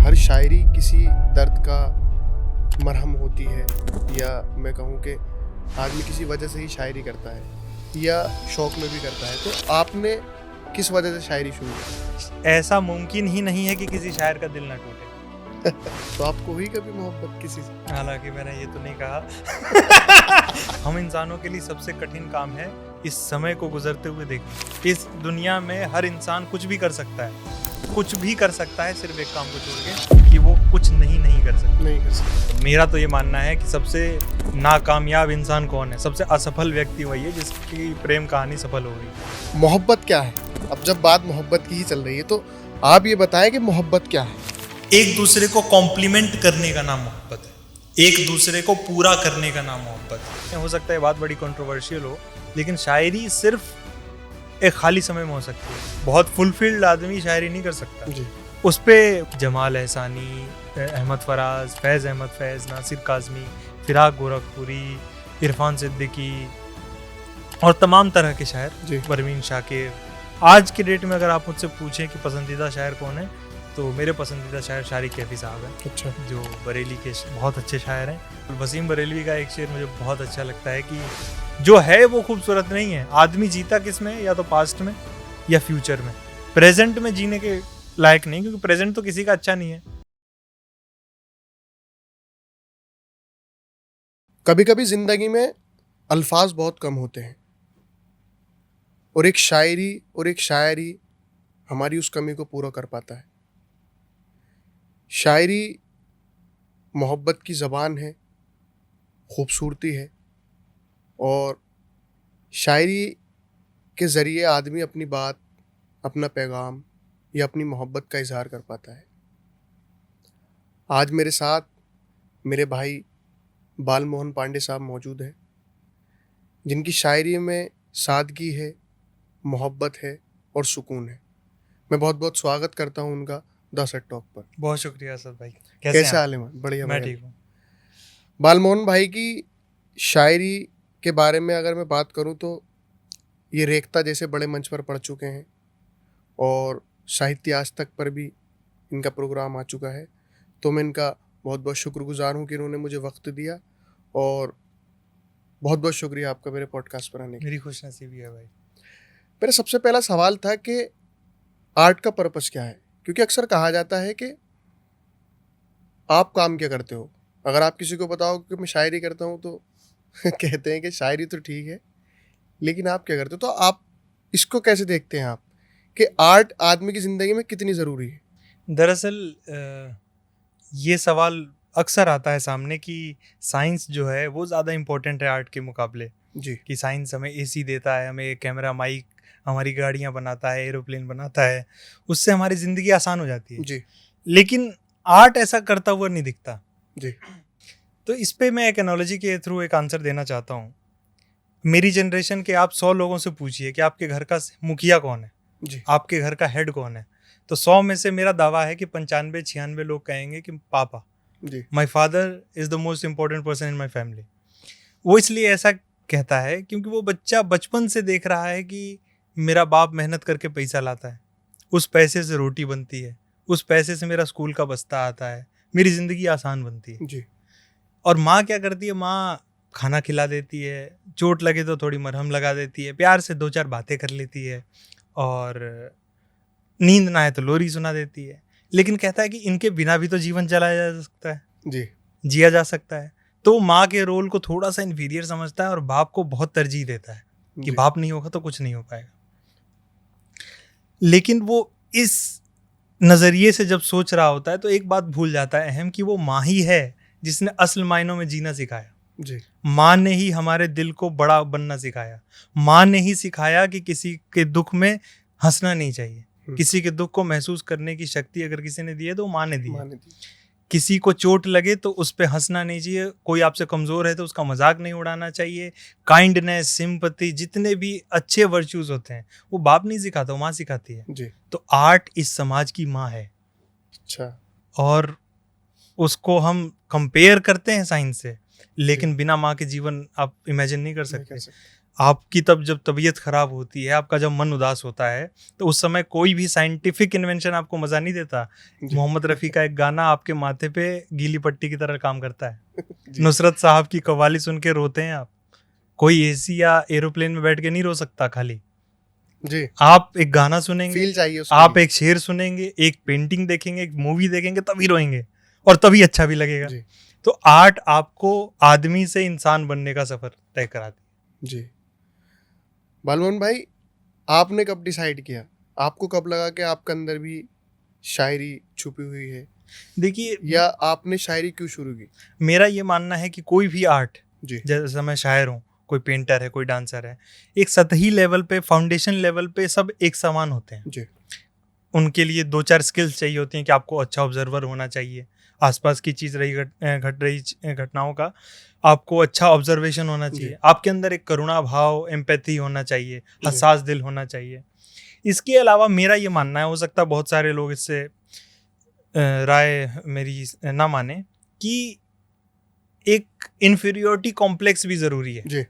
हर शायरी किसी दर्द का मरहम होती है, या मैं कहूँ कि आदमी किसी वजह से ही शायरी करता है या शौक में भी करता है। तो आपने किस वजह से शायरी शुरू की? ऐसा मुमकिन ही नहीं है कि किसी शायर का दिल ना टूटे। तो आपको हुई कभी मोहब्बत किसी से? हालांकि मैंने ये तो नहीं कहा। हम इंसानों के लिए सबसे कठिन काम है इस समय को गुजरते हुए देखना। इस दुनिया में हर इंसान कुछ भी कर सकता है, सिर्फ एक काम को छोड़ के कि वो कुछ नहीं कर सकता। मेरा तो ये मानना है कि सबसे नाकामयाब इंसान कौन है, सबसे असफल व्यक्ति वही है जिसकी प्रेम कहानी सफल हो गई। मोहब्बत क्या है? अब जब बात मोहब्बत की ही चल रही है तो आप ये बताएं कि मोहब्बत क्या है? एक दूसरे को कॉम्प्लीमेंट करने का नाम मोहब्बत है, एक दूसरे को पूरा करने का नाम मोहब्बत है। हो सकता है बात बड़ी कंट्रोवर्शियल हो, लेकिन शायरी सिर्फ एक खाली समय में हो सकती है। बहुत फुलफिल्ड आदमी शायरी नहीं कर सकता जी। उस पे जमाल एहसानी, अहमद फराज, फैज़ अहमद फैज़, नासिर काज़मी, फिराक गोरखपुरी, इरफान सिद्दीकी और तमाम तरह के शायर, परवीन शाकिर। आज के डेट में अगर आप मुझसे पूछें कि पसंदीदा शायर कौन है, तो मेरे पसंदीदा शायर शारिक कैफी साहब हैं। अच्छा। जो बरेली के बहुत अच्छे शायर हैं। वसीम बरेलवी का एक शेर मुझे बहुत अच्छा लगता है कि जो है वो खूबसूरत नहीं है, आदमी जीता किस में, या तो पास्ट में या फ्यूचर में, प्रेजेंट में जीने के लायक नहीं, क्योंकि प्रेजेंट तो किसी का अच्छा नहीं है। कभी कभी जिंदगी में अल्फाज बहुत कम होते हैं और एक शायरी और एक शायरी हमारी उस कमी को पूरा कर पाता है। शायरी मोहब्बत की ज़बान है, खूबसूरती है, और शायरी के ज़रिए आदमी अपनी बात, अपना पैगाम या अपनी मोहब्बत का इजहार कर पाता है। आज मेरे साथ मेरे भाई बाल मोहन पांडे साहब मौजूद हैं, जिनकी शायरी में सादगी है, मोहब्बत है और सुकून है। मैं बहुत बहुत स्वागत करता हूं उनका द सेट टॉक पर। बहुत शुक्रिया असद भाई। कैसे हाल है? बढ़िया। मैं ठीक हूँ। बाल मोहन भाई की शायरी के बारे में अगर मैं बात करूं तो ये रेख्ता जैसे बड़े मंच पर पढ़ चुके हैं और साहित्य आज तक पर भी इनका प्रोग्राम आ चुका है। तो मैं इनका बहुत बहुत शुक्रगुजार हूँ कि इन्होंने मुझे वक्त दिया, और बहुत बहुत शुक्रिया आपका मेरे पॉडकास्ट पर आने के लिए। मेरी खुशनसीबी है भाई। मेरा सबसे पहला सवाल था कि आर्ट का पर्पस क्या है? क्योंकि अक्सर कहा जाता है कि आप काम क्या करते हो। अगर आप किसी को बताओ कि मैं शायरी करता हूँ तो कहते हैं कि शायरी तो ठीक है, लेकिन आप क्या करते हो? तो आप इसको कैसे देखते हैं आप, कि आर्ट आदमी की ज़िंदगी में कितनी ज़रूरी है? दरअसल ये सवाल अक्सर आता है सामने कि साइंस जो है वो ज़्यादा इम्पोर्टेंट है आर्ट के मुकाबले। जी। कि साइंस हमें एसी देता है, हमें कैमरा, माइक, हमारी गाड़ियाँ बनाता है, एरोप्लेन बनाता है, उससे हमारी ज़िंदगी आसान हो जाती है। जी। लेकिन आर्ट ऐसा करता हुआ नहीं दिखता। जी। तो इस पे मैं एक एनालॉजी के थ्रू एक आंसर देना चाहता हूँ। मेरी जनरेशन के आप 100 लोगों से पूछिए कि आपके घर का मुखिया कौन है, जी। आपके घर का हेड कौन है, तो 100 में से मेरा दावा है कि 95-96 लोग कहेंगे कि पापा, my father is the most important person in my family. वो इसलिए ऐसा कहता है क्योंकि वो बच्चा बचपन से देख रहा है कि मेरा बाप मेहनत करके पैसा लाता है, उस पैसे से रोटी बनती है, उस पैसे से मेरा स्कूल का बस्ता आता है, मेरी ज़िंदगी आसान बनती है। जी। और माँ क्या करती है? माँ खाना खिला देती है, चोट लगे तो थोड़ी मरहम लगा देती है, प्यार से 2-4 बातें कर लेती है, और नींद ना आए तो लोरी सुना देती है। लेकिन कहता है कि इनके बिना भी तो जीवन चलाया जा सकता है, जी। जिया जा सकता है। तो माँ के रोल को थोड़ा सा इन्फीरियर समझता है और बाप को बहुत तरजीह देता है कि बाप नहीं होगा तो कुछ नहीं हो पाएगा। लेकिन वो इस नज़रिए से जब सोच रहा होता है तो एक बात भूल जाता है अहम, कि वो माँ ही है जिसने असल मायनों में जीना सिखाया। जी। माँ ने ही हमारे दिल को बड़ा बनना सिखाया। माँ ने ही सिखाया कि किसी के दुख में हंसना नहीं चाहिए, किसी के दुख को महसूस करने की शक्ति अगर किसी ने दी है तो माँ ने दी है। किसी को चोट लगे तो उस पर हंसना नहीं चाहिए, कोई आपसे कमज़ोर है तो उसका मजाक नहीं उड़ाना चाहिए। काइंडनेस, सिंपैथी, जितने भी अच्छे वर्च्यूज होते हैं वो बाप नहीं सिखाता, वो माँ सिखाती है। जी। तो आर्ट इस समाज की माँ है। अच्छा। और उसको हम कंपेयर करते हैं साइंस से, लेकिन बिना माँ के जीवन आप इमेजिन नहीं कर सकते। आपकी तब जब तबीयत खराब होती है, आपका जब मन उदास होता है, तो उस समय कोई भी साइंटिफिक इन्वेंशन आपको मजा नहीं देता। जी। मोहम्मद रफ़ी का एक गाना आपके माथे पे गीली पट्टी की तरह काम करता है। जी। नुसरत साहब की कव्वाली सुन के रोते हैं आप। कोई एसी या एरोप्लेन में बैठ के नहीं रो सकता खाली। जी। आप एक गाना सुनेंगे, फील चाहिए उसके आप लिए। एक शेर सुनेंगे, एक पेंटिंग देखेंगे, एक मूवी देखेंगे, तभी रोएंगे और तभी अच्छा भी लगेगा। जी। तो आर्ट आपको आदमी से इंसान बनने का सफर तय कराती है। जी। बालमोहन भाई, आपने कब डिसाइड किया, आपको कब लगा कि आपके अंदर भी शायरी छुपी हुई है, देखिए, या आपने शायरी क्यों शुरू की? मेरा ये मानना है कि कोई भी आर्ट, जी। जैसे मैं शायर हूँ, कोई पेंटर है, कोई डांसर है, एक सतही लेवल पे, फाउंडेशन लेवल पे सब एक समान होते हैं। जी। उनके लिए 2-4 स्किल्स चाहिए होती हैं कि आपको अच्छा ऑब्जर्वर होना चाहिए, आसपास की चीज़ घट रही घटनाओं का आपको अच्छा ऑब्जर्वेशन होना चाहिए, आपके अंदर एक करुणा भाव, एम्पैथी होना चाहिए, हसास दिल होना चाहिए। इसके अलावा मेरा ये मानना है, हो सकता है बहुत सारे लोग इससे राय मेरी ना माने, कि एक इन्फीरियोरिटी कॉम्प्लेक्स भी ज़रूरी है। जी।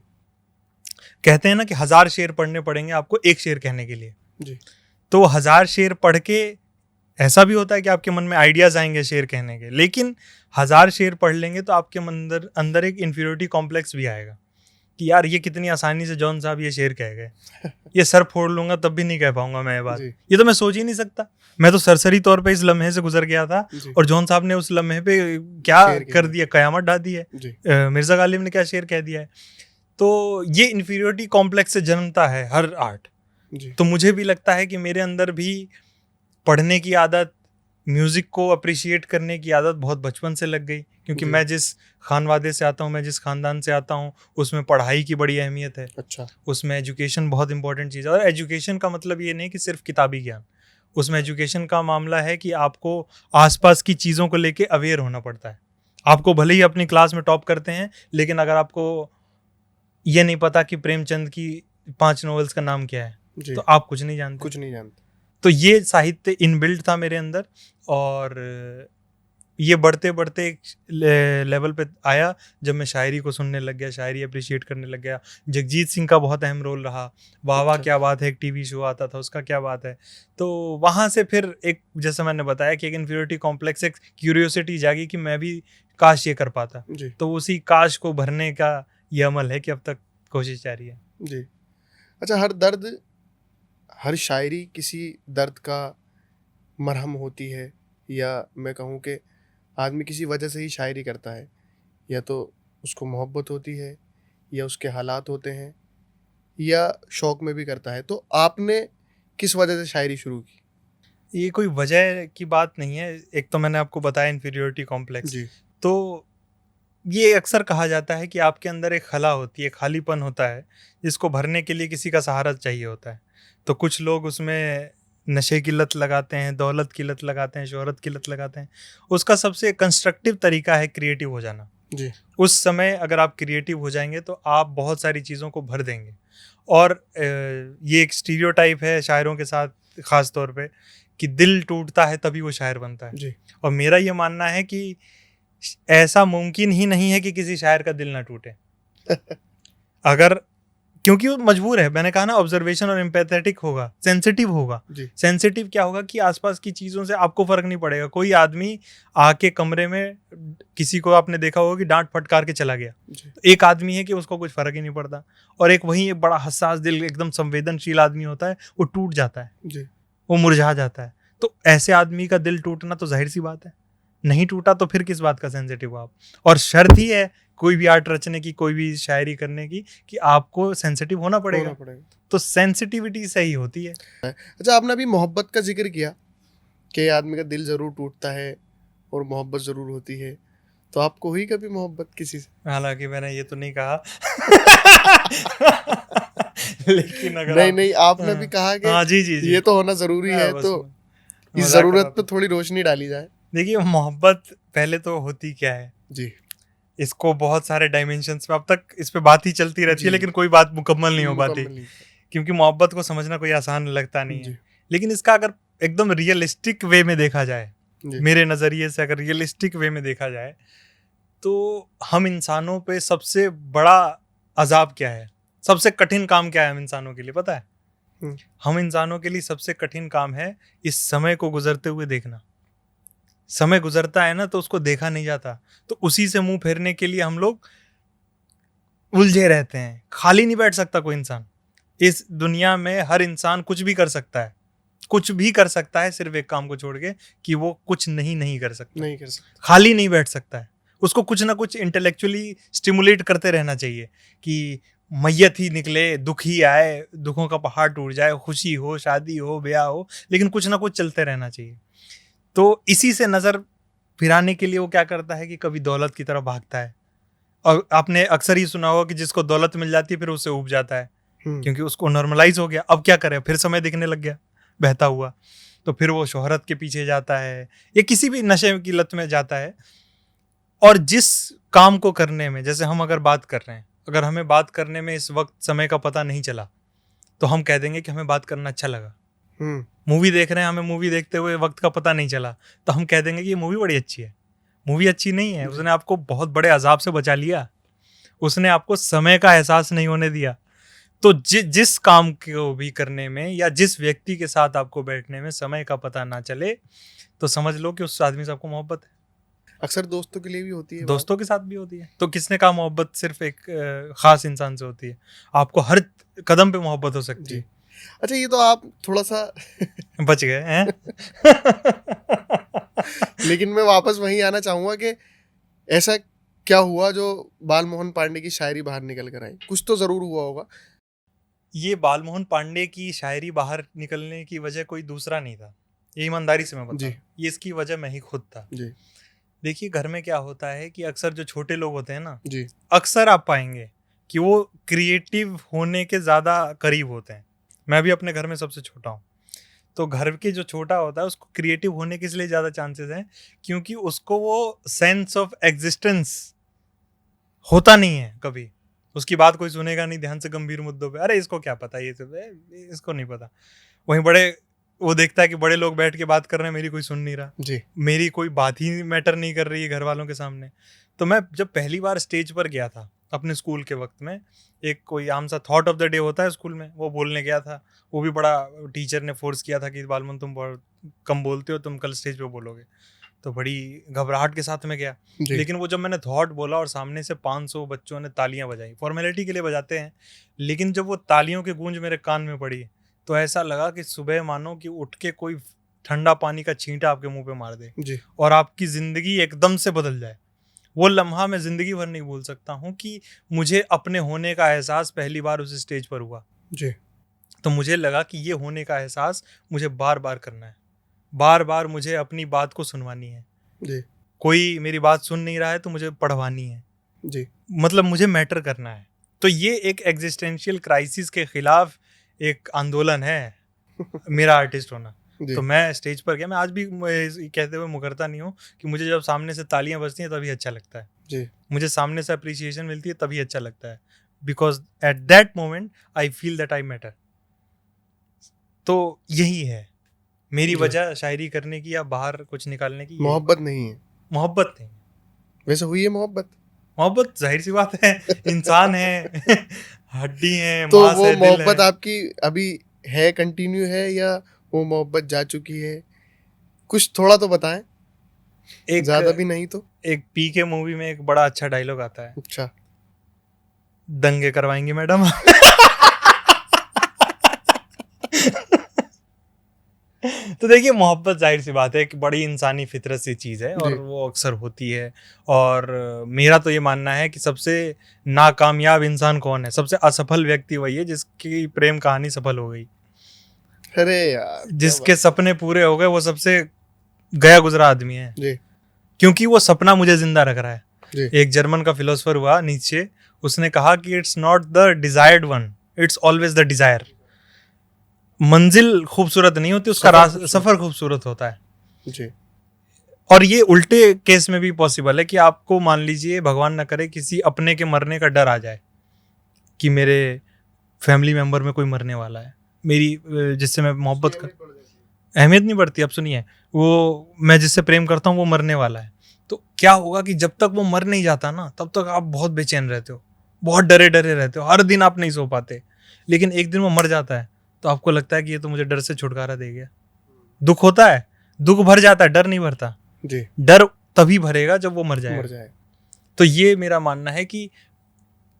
कहते हैं ना कि 1000 शेर पढ़ने पड़ेंगे आपको एक शेर कहने के लिए। जी। तो 1000 शेर पढ़ के ऐसा भी होता है कि आपके मन में आइडियाज आएंगे शेर कहने के, लेकिन 1000 शेर पढ़ लेंगे तो आपके अंदर एक इन्फीरियोरिटी कॉम्प्लेक्स भी आएगा कि यार ये कितनी आसानी से जॉन साहब ये शेर कह गए, ये सर फोड़ लूंगा तब भी नहीं कह पाऊंगा मैं ये बात, ये तो मैं सोच ही नहीं सकता। मैं तो सरसरी तौर पे इस लम्हे से गुजर गया था और जॉन साहब ने उस लम्हे पे क्या कर दिया, कयामत ढा दी है। मिर्जा गालिब ने क्या शेर कह दिया है। तो ये इन्फीरियोरिटी कॉम्प्लेक्स से जन्मता है हर आर्ट। तो मुझे भी लगता है कि मेरे अंदर भी पढ़ने की आदत, म्यूज़िक को अप्रिशिएट करने की आदत बहुत बचपन से लग गई, क्योंकि मैं जिस खानवादे से आता हूँ, मैं जिस खानदान से आता हूँ, उसमें पढ़ाई की बड़ी अहमियत है। अच्छा। उसमें एजुकेशन बहुत इंपॉर्टेंट चीज़ है। और एजुकेशन का मतलब ये नहीं कि सिर्फ किताबी ज्ञान, उसमें एजुकेशन का मामला है कि आपको आसपास की चीज़ों को लेके अवेयर होना पड़ता है। आपको भले ही अपनी क्लास में टॉप करते हैं, लेकिन अगर आपको ये नहीं पता कि प्रेमचंद की 5 नॉवेल्स का नाम क्या है, तो आप कुछ नहीं जानते। तो ये साहित्य इनबिल्ट था मेरे अंदर, और ये बढ़ते बढ़ते एक लेवल पे आया जब मैं शायरी को सुनने लग गया, शायरी अप्रिशिएट करने लग गया। जगजीत सिंह का बहुत अहम रोल रहा। वाह वाह क्या बात है, एक टीवी शो आता था, उसका क्या बात है। तो वहाँ से फिर एक, जैसे मैंने बताया कि एक इन्फीरियोरिटी कॉम्प्लेक्स, एक क्यूरियोसिटी जागी कि मैं भी काश ये कर पाता। तो उसी काश को भरने का ये अमल है कि अब तक कोशिश जारी है। जी। अच्छा, हर शायरी किसी दर्द का मरहम होती है, या मैं कहूँ कि आदमी किसी वजह से ही शायरी करता है, या तो उसको मोहब्बत होती है, या उसके हालात होते हैं, या शौक में भी करता है। तो आपने किस वजह से शायरी शुरू की? ये कोई वजह की बात नहीं है। एक तो मैंने आपको बताया इन्फीरियोरिटी कॉम्प्लेक्स। तो ये अक्सर कहा जाता है कि आपके अंदर एक खला होती है, खालीपन होता है, जिसको भरने के लिए किसी का सहारा चाहिए होता है। तो कुछ लोग उसमें नशे की लत लगाते हैं, दौलत की लत लगाते हैं, शोहरत की लत लगाते हैं। उसका सबसे कंस्ट्रक्टिव तरीका है क्रिएटिव हो जाना। जी। उस समय अगर आप क्रिएटिव हो जाएंगे तो आप बहुत सारी चीज़ों को भर देंगे। और ये एक स्टीरियोटाइप है शायरों के साथ ख़ास तौर पे कि दिल टूटता है तभी वो शायर बनता है। जी। और मेरा ये मानना है कि ऐसा मुमकिन ही नहीं है कि किसी शायर का दिल ना टूटे। अगर, क्योंकि वो मजबूर है, मैंने कहा ना, ऑब्जर्वेशन और एम्पैथेटिक होगा, सेंसिटिव होगा। सेंसिटिव क्या होगा कि आसपास की चीज़ों से आपको फर्क नहीं पड़ेगा। कोई आदमी आके कमरे में, किसी को आपने देखा होगा कि डांट फटकार के चला गया, तो एक आदमी है कि उसको कुछ फर्क ही नहीं पड़ता, और एक वहीं एक बड़ा हसास दिल, एकदम संवेदनशील आदमी होता है, वो टूट जाता है, वो मुरझा जाता है। तो ऐसे आदमी का दिल टूटना तो जाहिर सी बात है। नहीं टूटा तो फिर किस बात का सेंसिटिव हो आप। और शर्त ही है कोई भी आर्ट रचने की, कोई भी शायरी करने की, कि आपको सेंसिटिव होना पड़ेगा। तो सेंसिटिविटी सही होती है। अच्छा, आपने अभी मोहब्बत का जिक्र किया कि आदमी का दिल ज़रूर टूटता है और मोहब्बत ज़रूर होती है। तो आपको हुई कभी मोहब्बत किसी से? हालांकि मैंने ये तो नहीं कहा। लेकिन अगर नहीं, आपने भी कहा कि हाँ, जी, ये तो होना ज़रूरी है, तो इस ज़रूरत पे थोड़ी रोशनी डाली जाए। देखिए, मोहब्बत पहले तो होती क्या है जी, इसको बहुत सारे डायमेंशंस में अब तक इस पे बात ही चलती रहती है, लेकिन कोई बात मुकम्मल नहीं हो पाती, क्योंकि मोहब्बत को समझना कोई आसान लगता नहीं है। लेकिन इसका अगर एकदम रियलिस्टिक वे में देखा जाए, मेरे नज़रिए से अगर रियलिस्टिक वे में देखा जाए, तो हम इंसानों पे सबसे बड़ा अजाब क्या है, सबसे कठिन काम क्या है हम इंसानों के लिए पता है? हम्म। हम इंसानों के लिए सबसे कठिन काम है इस समय को गुजरते हुए देखना। समय गुजरता है ना तो उसको देखा नहीं जाता, तो उसी से मुंह फेरने के लिए हम लोग उलझे रहते हैं। खाली नहीं बैठ सकता कोई इंसान। इस दुनिया में हर इंसान कुछ भी कर सकता है, कुछ भी कर सकता है, सिर्फ एक काम को छोड़ के कि वो कुछ नहीं कर सकता, नहीं कर सकता, खाली नहीं बैठ सकता है। उसको कुछ ना कुछ इंटेलेक्चुअली स्टिमुलेट करते रहना चाहिए कि मैयत ही निकले, दुख ही आए, दुखों का पहाड़ टूट जाए, खुशी हो, शादी हो, ब्याह हो, लेकिन कुछ ना कुछ चलते रहना चाहिए। तो इसी से नजर फिराने के लिए वो क्या करता है कि कभी दौलत की तरफ भागता है। और आपने अक्सर ही सुना होगा कि जिसको दौलत मिल जाती है फिर उसे ऊब जाता है, क्योंकि उसको नॉर्मलाइज हो गया। अब क्या करे, फिर समय दिखने लग गया बहता हुआ, तो फिर वो शोहरत के पीछे जाता है या किसी भी नशे की लत में जाता है। और जिस काम को करने में, जैसे हम अगर बात कर रहे हैं, अगर हमें बात करने में इस वक्त समय का पता नहीं चला तो हम कह देंगे कि हमें बात करना अच्छा लगा। मूवी देख रहे हैं, हमें मूवी देखते हुए वक्त का पता नहीं चला तो हम कह देंगे कि ये मूवी बड़ी अच्छी है। मूवी अच्छी नहीं है, उसने आपको बहुत बड़े अजाब से बचा लिया, उसने आपको समय का एहसास नहीं होने दिया। तो जिस काम को भी करने में या जिस व्यक्ति के साथ आपको बैठने में समय का पता ना चले तो समझ लो कि उस आदमी से आपको मोहब्बत है। अक्सर दोस्तों के लिए भी होती है, दोस्तों के साथ भी होती है। तो किसने कहा मोहब्बत सिर्फ एक खास इंसान से होती है? आपको हर कदम पे मोहब्बत हो सकती है। अच्छा, ये तो आप थोड़ा सा बच गए हैं। लेकिन मैं वापस वहीं आना चाहूंगा कि ऐसा क्या हुआ जो बालमोहन पांडे की शायरी बाहर निकल कर आई? कुछ तो जरूर हुआ होगा। ये बालमोहन पांडे की शायरी बाहर निकलने की वजह कोई दूसरा नहीं था, ये ईमानदारी से मैं बता, ये इसकी वजह मैं ही खुद था जी। देखिए, घर में क्या होता है कि अक्सर जो छोटे लोग होते हैं ना जी, अक्सर आप पाएंगे कि वो क्रिएटिव होने के ज़्यादा करीब होते हैं। मैं भी अपने घर में सबसे छोटा हूँ, तो घर के जो छोटा होता है उसको क्रिएटिव होने के इसलिए ज़्यादा चांसेस हैं क्योंकि उसको वो सेंस ऑफ एग्जिस्टेंस होता नहीं है कभी। उसकी बात कोई सुनेगा नहीं ध्यान से गंभीर मुद्दों पे, अरे इसको क्या पता, ये सब इसको नहीं पता। वहीं बड़े वो देखता है कि बड़े लोग बैठ के बात कर रहे हैं, मेरी कोई सुन नहीं रहा जी। मेरी कोई बात ही मैटर नहीं कर रही है घर वालों के सामने। तो मैं जब पहली बार स्टेज पर गया था अपने स्कूल के वक्त में, एक कोई आम सा थॉट ऑफ द डे होता है स्कूल में, वो बोलने गया था। वो भी बड़ा टीचर ने फोर्स किया था कि बालमन तुम बहुत कम बोलते हो, तुम कल स्टेज पे बोलोगे। तो बड़ी घबराहट के साथ में गया, लेकिन वो जब मैंने थॉट बोला और सामने से 500 बच्चों ने तालियां बजाई, फॉर्मेलिटी के लिए बजाते हैं, लेकिन जब वो तालियों की गूंज मेरे कान में पड़ी तो ऐसा लगा कि सुबह मानो कि उठ के कोई ठंडा पानी का छींटा आपके मुंह पे मार दे जी। और आपकी जिंदगी एकदम से बदल जाए। वो लम्हा मैं जिंदगी भर नहीं भूल सकता हूँ कि मुझे अपने होने का एहसास पहली बार उस स्टेज पर हुआ। जी। तो मुझे लगा कि ये होने का एहसास मुझे बार बार करना है, बार बार मुझे अपनी बात को सुनवानी है। जी। कोई मेरी बात सुन नहीं रहा है तो मुझे पढ़वानी है। जी। मतलब मुझे मैटर करना है। तो ये एक एग्जिस्टेंशियल क्राइसिस के खिलाफ एक आंदोलन है मेरा आर्टिस्ट होना। तो मैं स्टेज पर गया, मैं आज भी कहते हुए मुकरता नहीं हूँ कि मुझे जब सामने से तालियां बजती हैं तभी अच्छा लगता है जी। मुझे सामने से अप्रिसिएशन मिलती है तभी अच्छा लगता है, because at that moment I feel that I matter. तो यही है मेरी वजह शायरी करने की या बाहर कुछ निकालने की। मोहब्बत नहीं है, मोहब्बत नहीं। वैसे हुई है मोहब्बत? मोहब्बत जाहिर सी बात है, इंसान है, हड्डी है, तो मांस वो है, दिल मोहब्बत है। आपकी अभी है, कंटिन्यू है, या वो मोहब्बत जा चुकी है? कुछ थोड़ा तो बताएं, ज्यादा भी नहीं तो। एक पीके मूवी में एक बड़ा अच्छा डायलॉग आता है, अच्छा, दंगे करवाएंगे मैडम। तो देखिए, मोहब्बत जाहिर सी बात है एक बड़ी इंसानी फितरत सी चीज़ है और वो अक्सर होती है। और मेरा तो ये मानना है कि सबसे नाकामयाब इंसान कौन है, सबसे असफल व्यक्ति वही है जिसकी प्रेम कहानी सफल हो गई। अरे यार, जिसके सपने पूरे हो गए वो सबसे गया गुजरा आदमी है जी। क्योंकि वो सपना मुझे जिंदा रख रहा है जी। एक जर्मन का फिलोसोफर हुआ नीचे, उसने कहा कि it's not the desired one, it's always the desire. मंजिल खूबसूरत नहीं होती, उसका सफर खूबसूरत होता है जी। और ये उल्टे केस में भी पॉसिबल है कि आपको मान लीजिए भगवान ना करे किसी अपने के मरने का डर आ जाए कि मेरे फैमिली मेंबर में कोई मरने वाला है, मेरी जिससे मैं मोहब्बत कर, अहमियत नहीं बढ़ती। अब सुनिए, वो मैं जिससे प्रेम करता हूँ वो मरने वाला है, तो क्या होगा कि जब तक वो मर नहीं जाता ना तब तक आप बहुत बेचैन रहते हो, बहुत डरे डरे रहते हो, हर दिन आप नहीं सो पाते, लेकिन एक दिन वो मर जाता है तो आपको लगता है कि ये तो मुझे डर से छुटकारा दे गया। दुख होता है, दुख भर जाता है, डर नहीं भरता जी। डर तभी भरेगा जब वो मर जाए। तो ये मेरा मानना है कि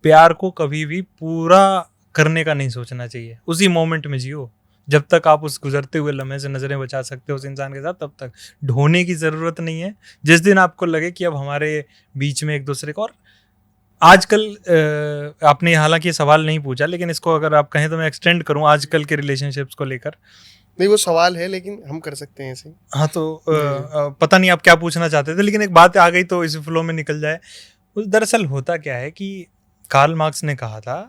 प्यार को कभी भी पूरा करने का नहीं सोचना चाहिए, उसी मोमेंट में जियो। जब तक आप उस गुजरते हुए लम्हे से नजरें बचा सकते हो उस इंसान के साथ, तब तक ढोने की जरूरत नहीं है। जिस दिन आपको लगे कि अब हमारे बीच में एक दूसरे को, और आजकल आपने हालांकि ये सवाल नहीं पूछा, लेकिन इसको अगर आप कहें तो मैं एक्सटेंड करूं आजकल के रिलेशनशिप्स को लेकर। नहीं, वो सवाल है लेकिन हम कर सकते हैं ऐसे। हाँ, तो पता नहीं आप क्या पूछना चाहते थे, लेकिन एक बात आ गई तो इस फ्लो में निकल जाए। दरअसल होता क्या है कि कार्ल मार्क्स ने कहा था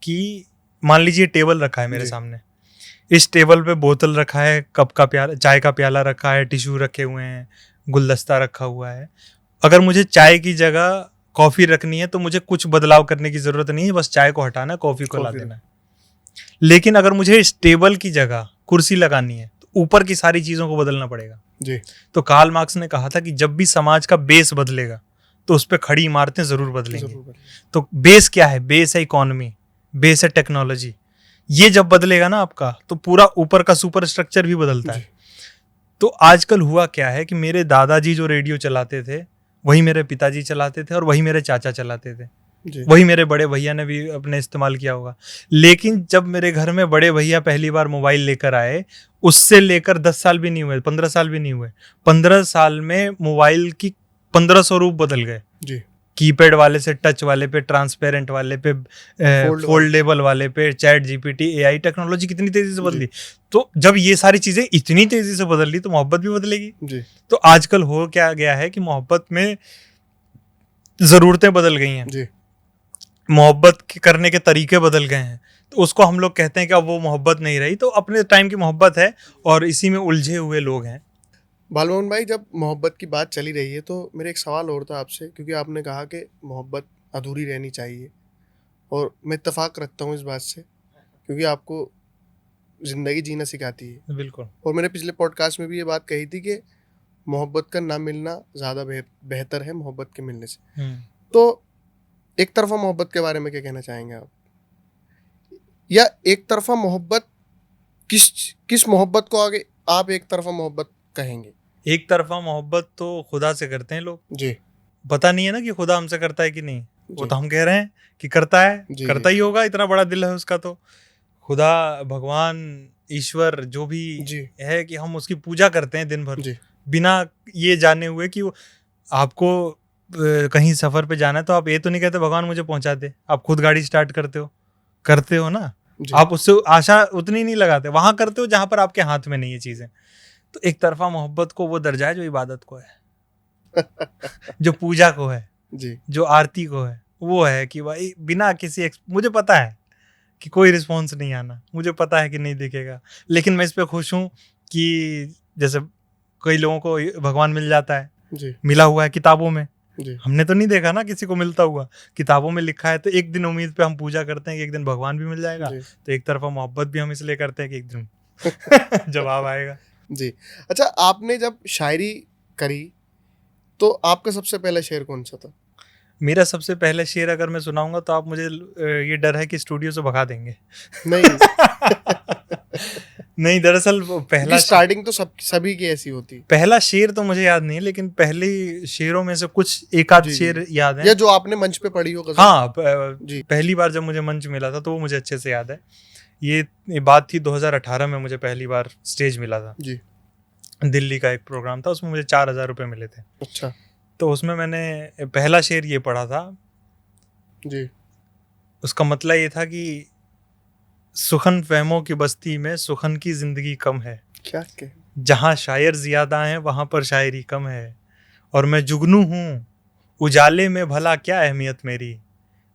कि मान लीजिए टेबल रखा है मेरे सामने, इस टेबल पे बोतल रखा है, कप का प्याला, चाय का प्याला रखा है, टिश्यू रखे हुए हैं, गुलदस्ता रखा हुआ है। अगर मुझे चाय की जगह कॉफ़ी रखनी है तो मुझे कुछ बदलाव करने की ज़रूरत नहीं है, बस चाय को हटाना है, कॉफ़ी को ला देना है। लेकिन अगर मुझे इस टेबल की जगह कुर्सी लगानी है तो ऊपर की सारी चीज़ों को बदलना पड़ेगा जी। तो कार्ल मार्क्स ने कहा था कि जब भी समाज का बेस बदलेगा तो उस पर खड़ी इमारतें ज़रूर बदलेंगी। तो बेस क्या है? बेस है इकोनॉमी, बेस है टेक्नोलॉजी। ये जब बदलेगा ना आपका, तो पूरा ऊपर का सुपर स्ट्रक्चर भी बदलता है। तो आजकल हुआ क्या है कि मेरे दादाजी जो रेडियो चलाते थे वही मेरे पिताजी चलाते थे और वही मेरे चाचा चलाते थे, वही मेरे बड़े भैया ने भी अपने इस्तेमाल किया होगा। लेकिन जब मेरे घर में बड़े भैया पहली बार मोबाइल लेकर आए, उससे लेकर 10 साल भी नहीं हुए, 15 साल भी नहीं हुए, 15 साल में मोबाइल की 1500 रूप बदल गए। कीपैड वाले से टच वाले पे, ट्रांसपेरेंट वाले पे, फोल्डेबल वाले पे, चैट जीपीटी, एआई, टेक्नोलॉजी कितनी तेजी से बदली। तो जब ये सारी चीजें इतनी तेजी से बदल ली तो मोहब्बत भी बदलेगी। तो आजकल हो क्या गया है कि मोहब्बत में जरूरतें बदल गई हैं, मोहब्बत करने के तरीके बदल गए हैं, तो उसको हम लोग कहते हैं कि अब वो मोहब्बत नहीं रही। तो अपने टाइम की मोहब्बत है और इसी में उलझे हुए लोग हैं। बालमोहन भाई, जब मोहब्बत की बात चली रही है तो मेरे एक सवाल और था आपसे, क्योंकि आपने कहा कि मोहब्बत अधूरी रहनी चाहिए, और मैं इत्तेफाक रखता हूँ इस बात से, क्योंकि आपको ज़िंदगी जीना सिखाती है। बिल्कुल। और मैंने पिछले पॉडकास्ट में भी ये बात कही थी कि मोहब्बत का ना मिलना ज़्यादा बेहतर है मोहब्बत के मिलने से। तो एक तरफा मोहब्बत के बारे में क्या कहना चाहेंगे आप? या एक तरफा मोहब्बत, किस मोहब्बत को आगे आप एक तरफा मोहब्बत कहेंगे? एक तरफा मोहब्बत तो खुदा से करते हैं लोग जी। पता नहीं है ना कि खुदा हमसे करता है कि नहीं, वो तो हम कह रहे हैं कि करता है, करता ही होगा, इतना बड़ा दिल है उसका। तो खुदा, भगवान, ईश्वर जो भी है कि हम उसकी पूजा करते हैं दिन भर, बिना ये जाने हुए कि आपको कहीं सफर पे जाना है तो आप ये तो नहीं कहते भगवान मुझे पहुंचा दे, आप खुद गाड़ी स्टार्ट करते हो ना, आप उससे आशा उतनी नहीं लगाते, वहां करते हो जहां पर आपके हाथ में नहीं है चीजें। तो एक तरफा मोहब्बत को वो दर्जा है जो इबादत को है जो पूजा को है जी, जो आरती को है, वो है कि भाई बिना किसी मुझे पता है कि कोई रिस्पॉन्स नहीं आना, मुझे पता है कि नहीं दिखेगा, लेकिन मैं इस पे खुश हूँ कि जैसे कई लोगों को भगवान मिल जाता है जी, मिला हुआ है किताबों में जी, हमने तो नहीं देखा ना किसी को मिलता हुआ, किताबों में लिखा है। तो एक दिन उम्मीद पे हम पूजा करते हैं कि एक दिन भगवान भी मिल जाएगा। तो एक तरफा मोहब्बत भी हम इसलिए करते हैं कि एक दिन जवाब आएगा जी। अच्छा, आपने जब शायरी करी तो आपका सबसे पहला शेर कौन सा था? मेरा सबसे पहला शेर अगर मैं सुनाऊंगा तो आप मुझे ये डर है कि स्टूडियो से भगा देंगे। नहीं नहीं, दरअसल पहला स्टार्टिंग तो सभी की ऐसी होती है। पहला शेर तो मुझे याद नहीं है, लेकिन पहले शेरों में से कुछ एक आध शेर याद है, या जो आपने मंच पे पढ़ी हो। हाँ, पहली बार जब मुझे मंच मिला था तो वो मुझे अच्छे से याद है। ये बात थी 2018 में, मुझे पहली बार स्टेज मिला था जी, दिल्ली का एक प्रोग्राम था, उसमें मुझे 4,000 रुपये मिले थे। अच्छा। तो उसमें मैंने पहला शेर ये पढ़ा था जी, उसका मतलब ये था कि सुखन फहमों की बस्ती में सुखन की जिंदगी कम है, क्या के? जहाँ शायर ज्यादा हैं वहाँ पर शायरी कम है, और मैं जुगनू हूँ उजाले में भला क्या अहमियत मेरी,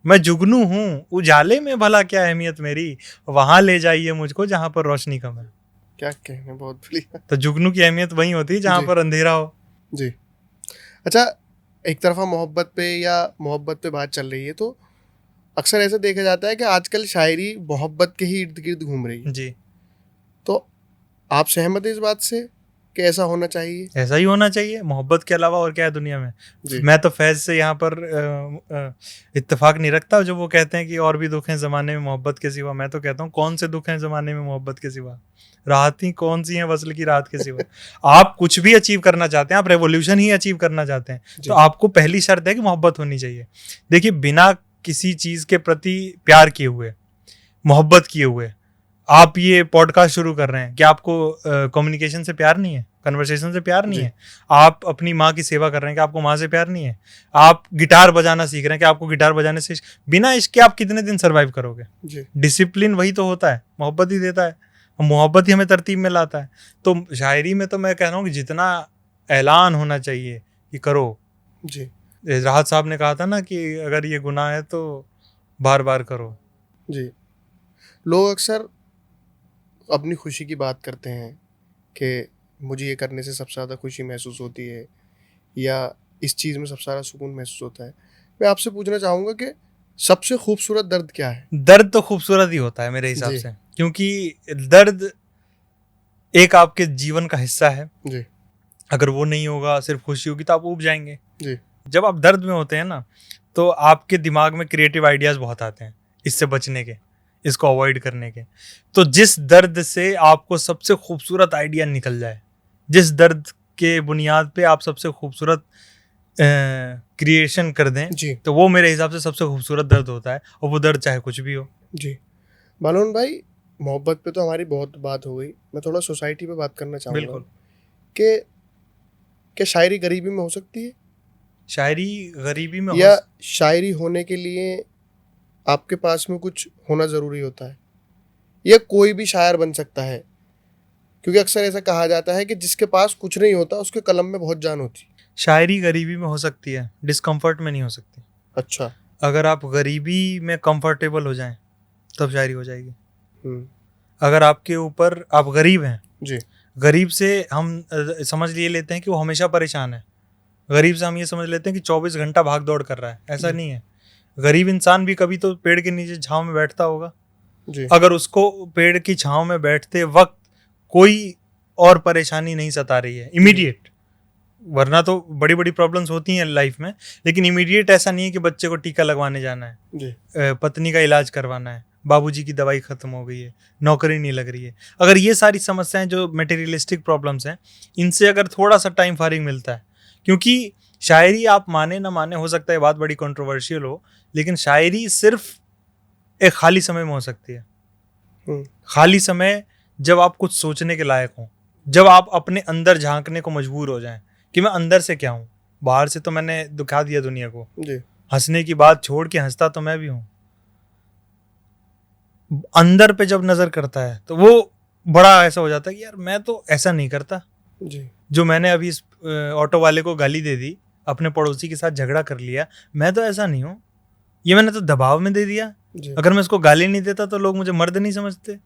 मैं जुगनू हूँ उजाले में भला क्या अहमियत मेरी, वहाँ ले जाइए मुझको जहाँ पर रोशनी कम है। क्या कहने, बहुत बढ़िया। तो जुगनू की अहमियत वही होती है जहाँ पर अंधेरा हो जी। अच्छा, एक तरफा मोहब्बत पे या मोहब्बत पे बात चल रही है तो अक्सर ऐसा देखा जाता है कि आजकल शायरी मोहब्बत के ही इर्द गिर्द घूम रही है जी। तो आप सहमत हैं इस बात से कि ऐसा होना चाहिए? ऐसा ही होना चाहिए, मोहब्बत के अलावा और क्या है दुनिया में। जी। मैं तो फैज से यहाँ पर इत्तेफाक नहीं रखता जो वो कहते हैं कि और भी दुख हैं ज़माने में मोहब्बत के सिवा। मैं तो कहता हूँ कौन से दुख हैं ज़माने में मोहब्बत के सिवा, राहत ही कौन सी है वसल की राहत के सिवा। आप कुछ भी अचीव करना चाहते हैं, आप रेवोल्यूशन ही अचीव करना चाहते हैं, तो आपको पहली शर्त है कि मोहब्बत होनी चाहिए। देखिए, बिना किसी चीज़ के प्रति प्यार किए हुए, मोहब्बत किए हुए आप ये पॉडकास्ट शुरू कर रहे हैं, क्या आपको कम्युनिकेशन से प्यार नहीं है, कन्वर्सेशन से प्यार नहीं है? आप अपनी माँ की सेवा कर रहे हैं, क्या आपको माँ से प्यार नहीं है? आप गिटार बजाना सीख रहे हैं, क्या आपको गिटार बजाने से बिना इश्क के आप कितने दिन सर्वाइव करोगे? डिसिप्लिन वही तो होता है, मोहब्बत ही देता है, मोहब्बत ही हमें तरतीब में लाता है। तो शायरी में तो मैं कह रहा हूँ कि जितना ऐलान होना चाहिए कि करो। जी। राहत साहब ने कहा था ना कि अगर ये गुनाह है तो बार बार करो। जी। लोग अक्सर अपनी खुशी की बात करते हैं कि मुझे ये करने से सबसे ज़्यादा खुशी महसूस होती है या इस चीज़ में सबसे ज़्यादा सुकून महसूस होता है। मैं आपसे पूछना चाहूँगा कि सबसे खूबसूरत दर्द क्या है? दर्द तो खूबसूरत ही होता है मेरे हिसाब से, क्योंकि दर्द एक आपके जीवन का हिस्सा है। जी। अगर वो नहीं होगा, सिर्फ खुशी होगी, तो आप ऊब जाएंगे। जी। जब आप दर्द में होते हैं ना, तो आपके दिमाग में क्रिएटिव आइडियाज़ बहुत आते हैं इससे बचने के, इसको अवॉइड करने के। तो जिस दर्द से आपको सबसे खूबसूरत आइडिया निकल जाए, जिस दर्द के बुनियाद पे आप सबसे खूबसूरत क्रिएशन कर दें जी, तो वो मेरे हिसाब से सबसे खूबसूरत दर्द होता है, और वो दर्द चाहे कुछ भी हो। जी। बालोन भाई, मोहब्बत पे तो हमारी बहुत बात हो गई, मैं थोड़ा सोसाइटी पे बात करना चाहूँगा। बिल्कुल। कि क्या शायरी गरीबी में हो सकती है? शायरी गरीबी में या शायरी होने के लिए आपके पास में कुछ होना ज़रूरी होता है, या कोई भी शायर बन सकता है? क्योंकि अक्सर ऐसा कहा जाता है कि जिसके पास कुछ नहीं होता उसके कलम में बहुत जान होती। शायरी गरीबी में हो सकती है, डिस्कम्फर्ट में नहीं हो सकती। अच्छा। अगर आप गरीबी में कंफर्टेबल हो जाएं तब शायरी हो जाएगी। अगर आपके ऊपर, आप गरीब हैं जी, गरीब से हम समझ लिए लेते हैं कि वो हमेशा परेशान है। गरीब से हम ये समझ लेते हैं कि 24 घंटा भाग दौड़ कर रहा है, ऐसा नहीं है। गरीब इंसान भी कभी तो पेड़ के नीचे छांव में बैठता होगा। जी। अगर उसको पेड़ की छांव में बैठते वक्त कोई और परेशानी नहीं सता रही है इमीडिएट, वरना तो बड़ी बड़ी प्रॉब्लम्स होती हैं लाइफ में, लेकिन इमीडिएट ऐसा नहीं है कि बच्चे को टीका लगवाने जाना है, जी, पत्नी का इलाज करवाना है, बाबूजी की दवाई खत्म हो गई है, नौकरी नहीं लग रही है। अगर ये सारी समस्याएं जो मटेरियलिस्टिक प्रॉब्लम्स हैं, इनसे अगर थोड़ा सा टाइम फारिग मिलता है, क्योंकि शायरी आप माने ना माने, हो सकता है बात बड़ी कंट्रोवर्शियल हो, लेकिन शायरी सिर्फ एक खाली समय में हो सकती है। खाली समय जब आप कुछ सोचने के लायक हों, जब आप अपने अंदर झांकने को मजबूर हो जाएं कि मैं अंदर से क्या हूँ, बाहर से तो मैंने दिखा दिया दुनिया को। जी। हंसने की बात छोड़ के हंसता तो मैं भी हूँ। अंदर पे जब नजर करता है तो वो बड़ा ऐसा हो जाता है कि यार मैं तो ऐसा नहीं करता। जी। जो मैंने अभी इस ऑटो वाले को गाली दे दी, अपने पड़ोसी के साथ झगड़ा कर लिया, मैं तो ऐसा नहीं हूँ, ये मैंने तो दबाव में दे दिया। अगर मैं इसको गाली नहीं देता तो लोग मुझे मर्द नहीं समझते।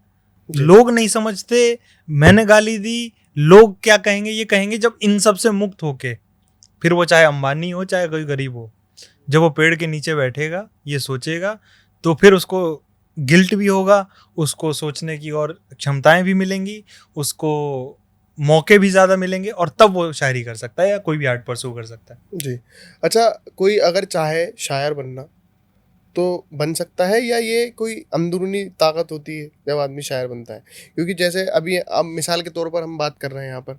लोग नहीं समझते, मैंने गाली दी, लोग क्या कहेंगे, ये कहेंगे जब इन सब से मुक्त होके, फिर वो चाहे अंबानी हो चाहे कोई गरीब हो, जब वो पेड़ के नीचे बैठेगा, ये सोचेगा, तो फिर उसको गिल्ट भी होगा, उसको सोचने की और क्षमताएं भी मिलेंगी, उसको मौके भी ज़्यादा मिलेंगे, और तब वो शायरी कर सकता है या कोई भी आर्ट परस्यू कर सकता है। जी। अच्छा, कोई अगर चाहे शायर बनना तो बन सकता है, या ये कोई अंदरूनी ताकत होती है जब आदमी शायर बनता है? क्योंकि जैसे अभी अब मिसाल के तौर पर हम बात कर रहे हैं यहाँ पर,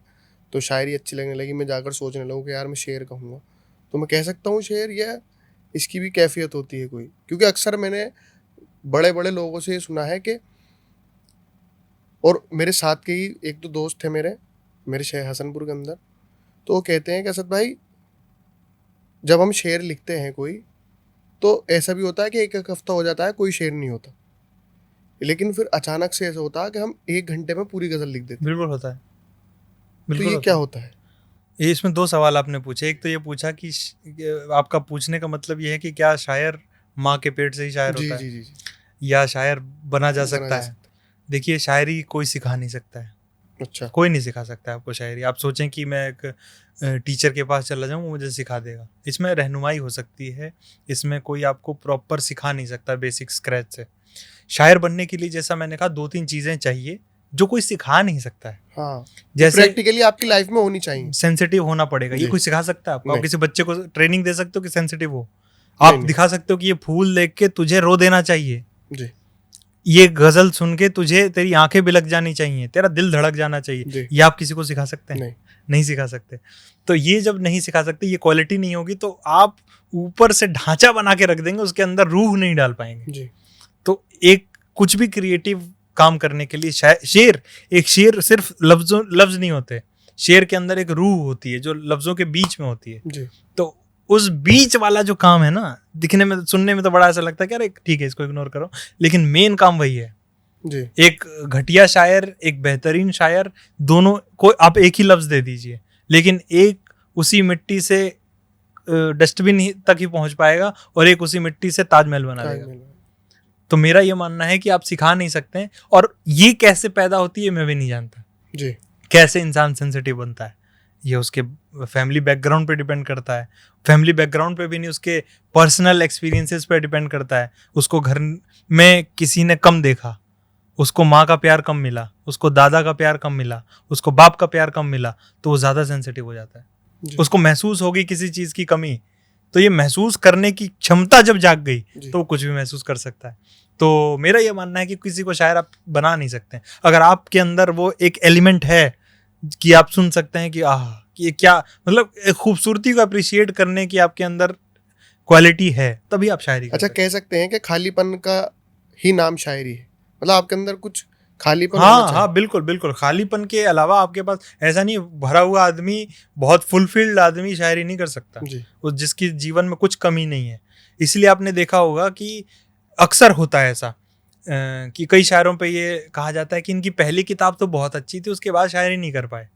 तो शायरी अच्छी लगने लगी, मैं जाकर सोचने लगूँ कि यार मैं शेर कहूँगा, तो मैं कह सकता हूँ शेर, या इसकी भी कैफियत होती है कोई? क्योंकि अक्सर मैंने बड़े बड़े लोगों से ये सुना है कि, और मेरे साथ के ही एक दो दोस्त थे मेरे शहर हसनपुर के अंदर, तो वो कहते हैं कि असद भाई, जब हम शेर लिखते हैं कोई, तो ऐसा भी होता है कि एक एक हफ्ता हो जाता है कोई शेर नहीं होता, लेकिन फिर अचानक से ऐसा होता है कि हम 1 घंटे में पूरी गज़ल लिख देते हैं। बिल्कुल होता है। तो ये क्या होता है? ये इसमें 2 सवाल आपने पूछे। एक तो ये पूछा कि आपका पूछने का मतलब ये है कि क्या शायर माँ के पेट से ही शायर होता है? जी, जी, जी। या शायर बना जा सकता है? देखिए, शायरी कोई सिखा नहीं सकता है। अच्छा। कोई नहीं सिखा सकता है आपको शायरी। आप सोचें कि मैं एक टीचर के पास चला जाऊँ, वो मुझे सिखा देगा। इसमें रहनुमाई हो सकती है, इसमें कोई आपको प्रॉपर सिखा नहीं सकता बेसिक स्क्रैच से। शायर बनने के लिए, जैसा मैंने कहा, 2-3 चीज़ें चाहिए जो कोई सिखा नहीं सकता है। हाँ, जैसे प्रैक्टिकली आपकी लाइफ में होनी चाहिए। सेंसिटिव होना पड़ेगा, ये जी। कोई सिखा सकता है आपको? आप नहीं। किसी बच्चे को ट्रेनिंग दे सकते हो कि सेंसिटिव हो? नहीं, आप नहीं। दिखा सकते हो कि ये फूल देख के तुझे रो देना चाहिए, जी। ये गजल सुन के तुझे तेरी आंखें बिलक जानी चाहिए, तेरा दिल धड़क जाना चाहिए। जी। ये आप किसी को सिखा सकते हैं? नहीं। नहीं सिखा सकते। तो ये जब नहीं सिखा सकते, ये क्वालिटी नहीं होगी, तो आप ऊपर से ढांचा बना के रख देंगे, उसके अंदर रूह नहीं डाल पाएंगे। जी। तो एक कुछ भी क्रिएटिव काम करने के लिए एक शेर सिर्फ लफ्ज नहीं होते, शेर के अंदर एक रूह होती है जो लफ्जों के बीच में होती है। जी। तो उस बीच वाला जो काम है ना, दिखने में सुनने में तो बड़ा ऐसा लगता है कि अरे ठीक है इसको इग्नोर करो, लेकिन मेन काम वही है। जी। एक घटिया शायर, एक बेहतरीन शायर, दोनों को आप एक ही लफ्ज दे दीजिए, लेकिन एक उसी मिट्टी से डस्टबिन तक ही पहुंच पाएगा और एक उसी मिट्टी से ताजमहल बना देगा। तो मेरा ये मानना है कि आप सिखा नहीं सकते हैं, और ये कैसे पैदा होती है मैं भी नहीं जानता। जी। कैसे इंसान सेंसिटिव बनता है, ये उसके फैमिली बैकग्राउंड पे डिपेंड करता है। फैमिली बैकग्राउंड पे भी नहीं, उसके पर्सनल एक्सपीरियंसेस पे डिपेंड करता है। उसको घर में किसी ने कम देखा, उसको माँ का प्यार कम मिला, उसको दादा का प्यार कम मिला, उसको बाप का प्यार कम मिला, तो वो ज़्यादा सेंसिटिव हो जाता है। उसको महसूस होगी किसी चीज़ की कमी, तो ये महसूस करने की क्षमता जब जाग गई तो वो कुछ भी महसूस कर सकता है। तो मेरा ये मानना है कि किसी को शायर आप बना नहीं सकते। अगर आपके अंदर वो एक एलिमेंट है कि आप सुन सकते हैं कि आह ये क्या, मतलब खूबसूरती को अप्रिशिएट करने की आपके अंदर क्वालिटी है, तभी आप शायरी कर अच्छा, सकते कह सकते हैं कि खालीपन का ही नाम शायरी है, मतलब आपके अंदर कुछ खालीपन होना हाँ चाहिए। हाँ बिल्कुल बिल्कुल। खालीपन के अलावा आपके पास ऐसा नहीं, भरा हुआ आदमी, बहुत फुलफिल्ड आदमी शायरी नहीं कर सकता, वो जिसकी जीवन में कुछ कमी नहीं है। इसलिए आपने देखा होगा कि अक्सर होता है ऐसा कि कई शायरों पे ये कहा जाता है कि इनकी पहली किताब तो बहुत अच्छी थी, उसके बाद शायरी नहीं कर पाए।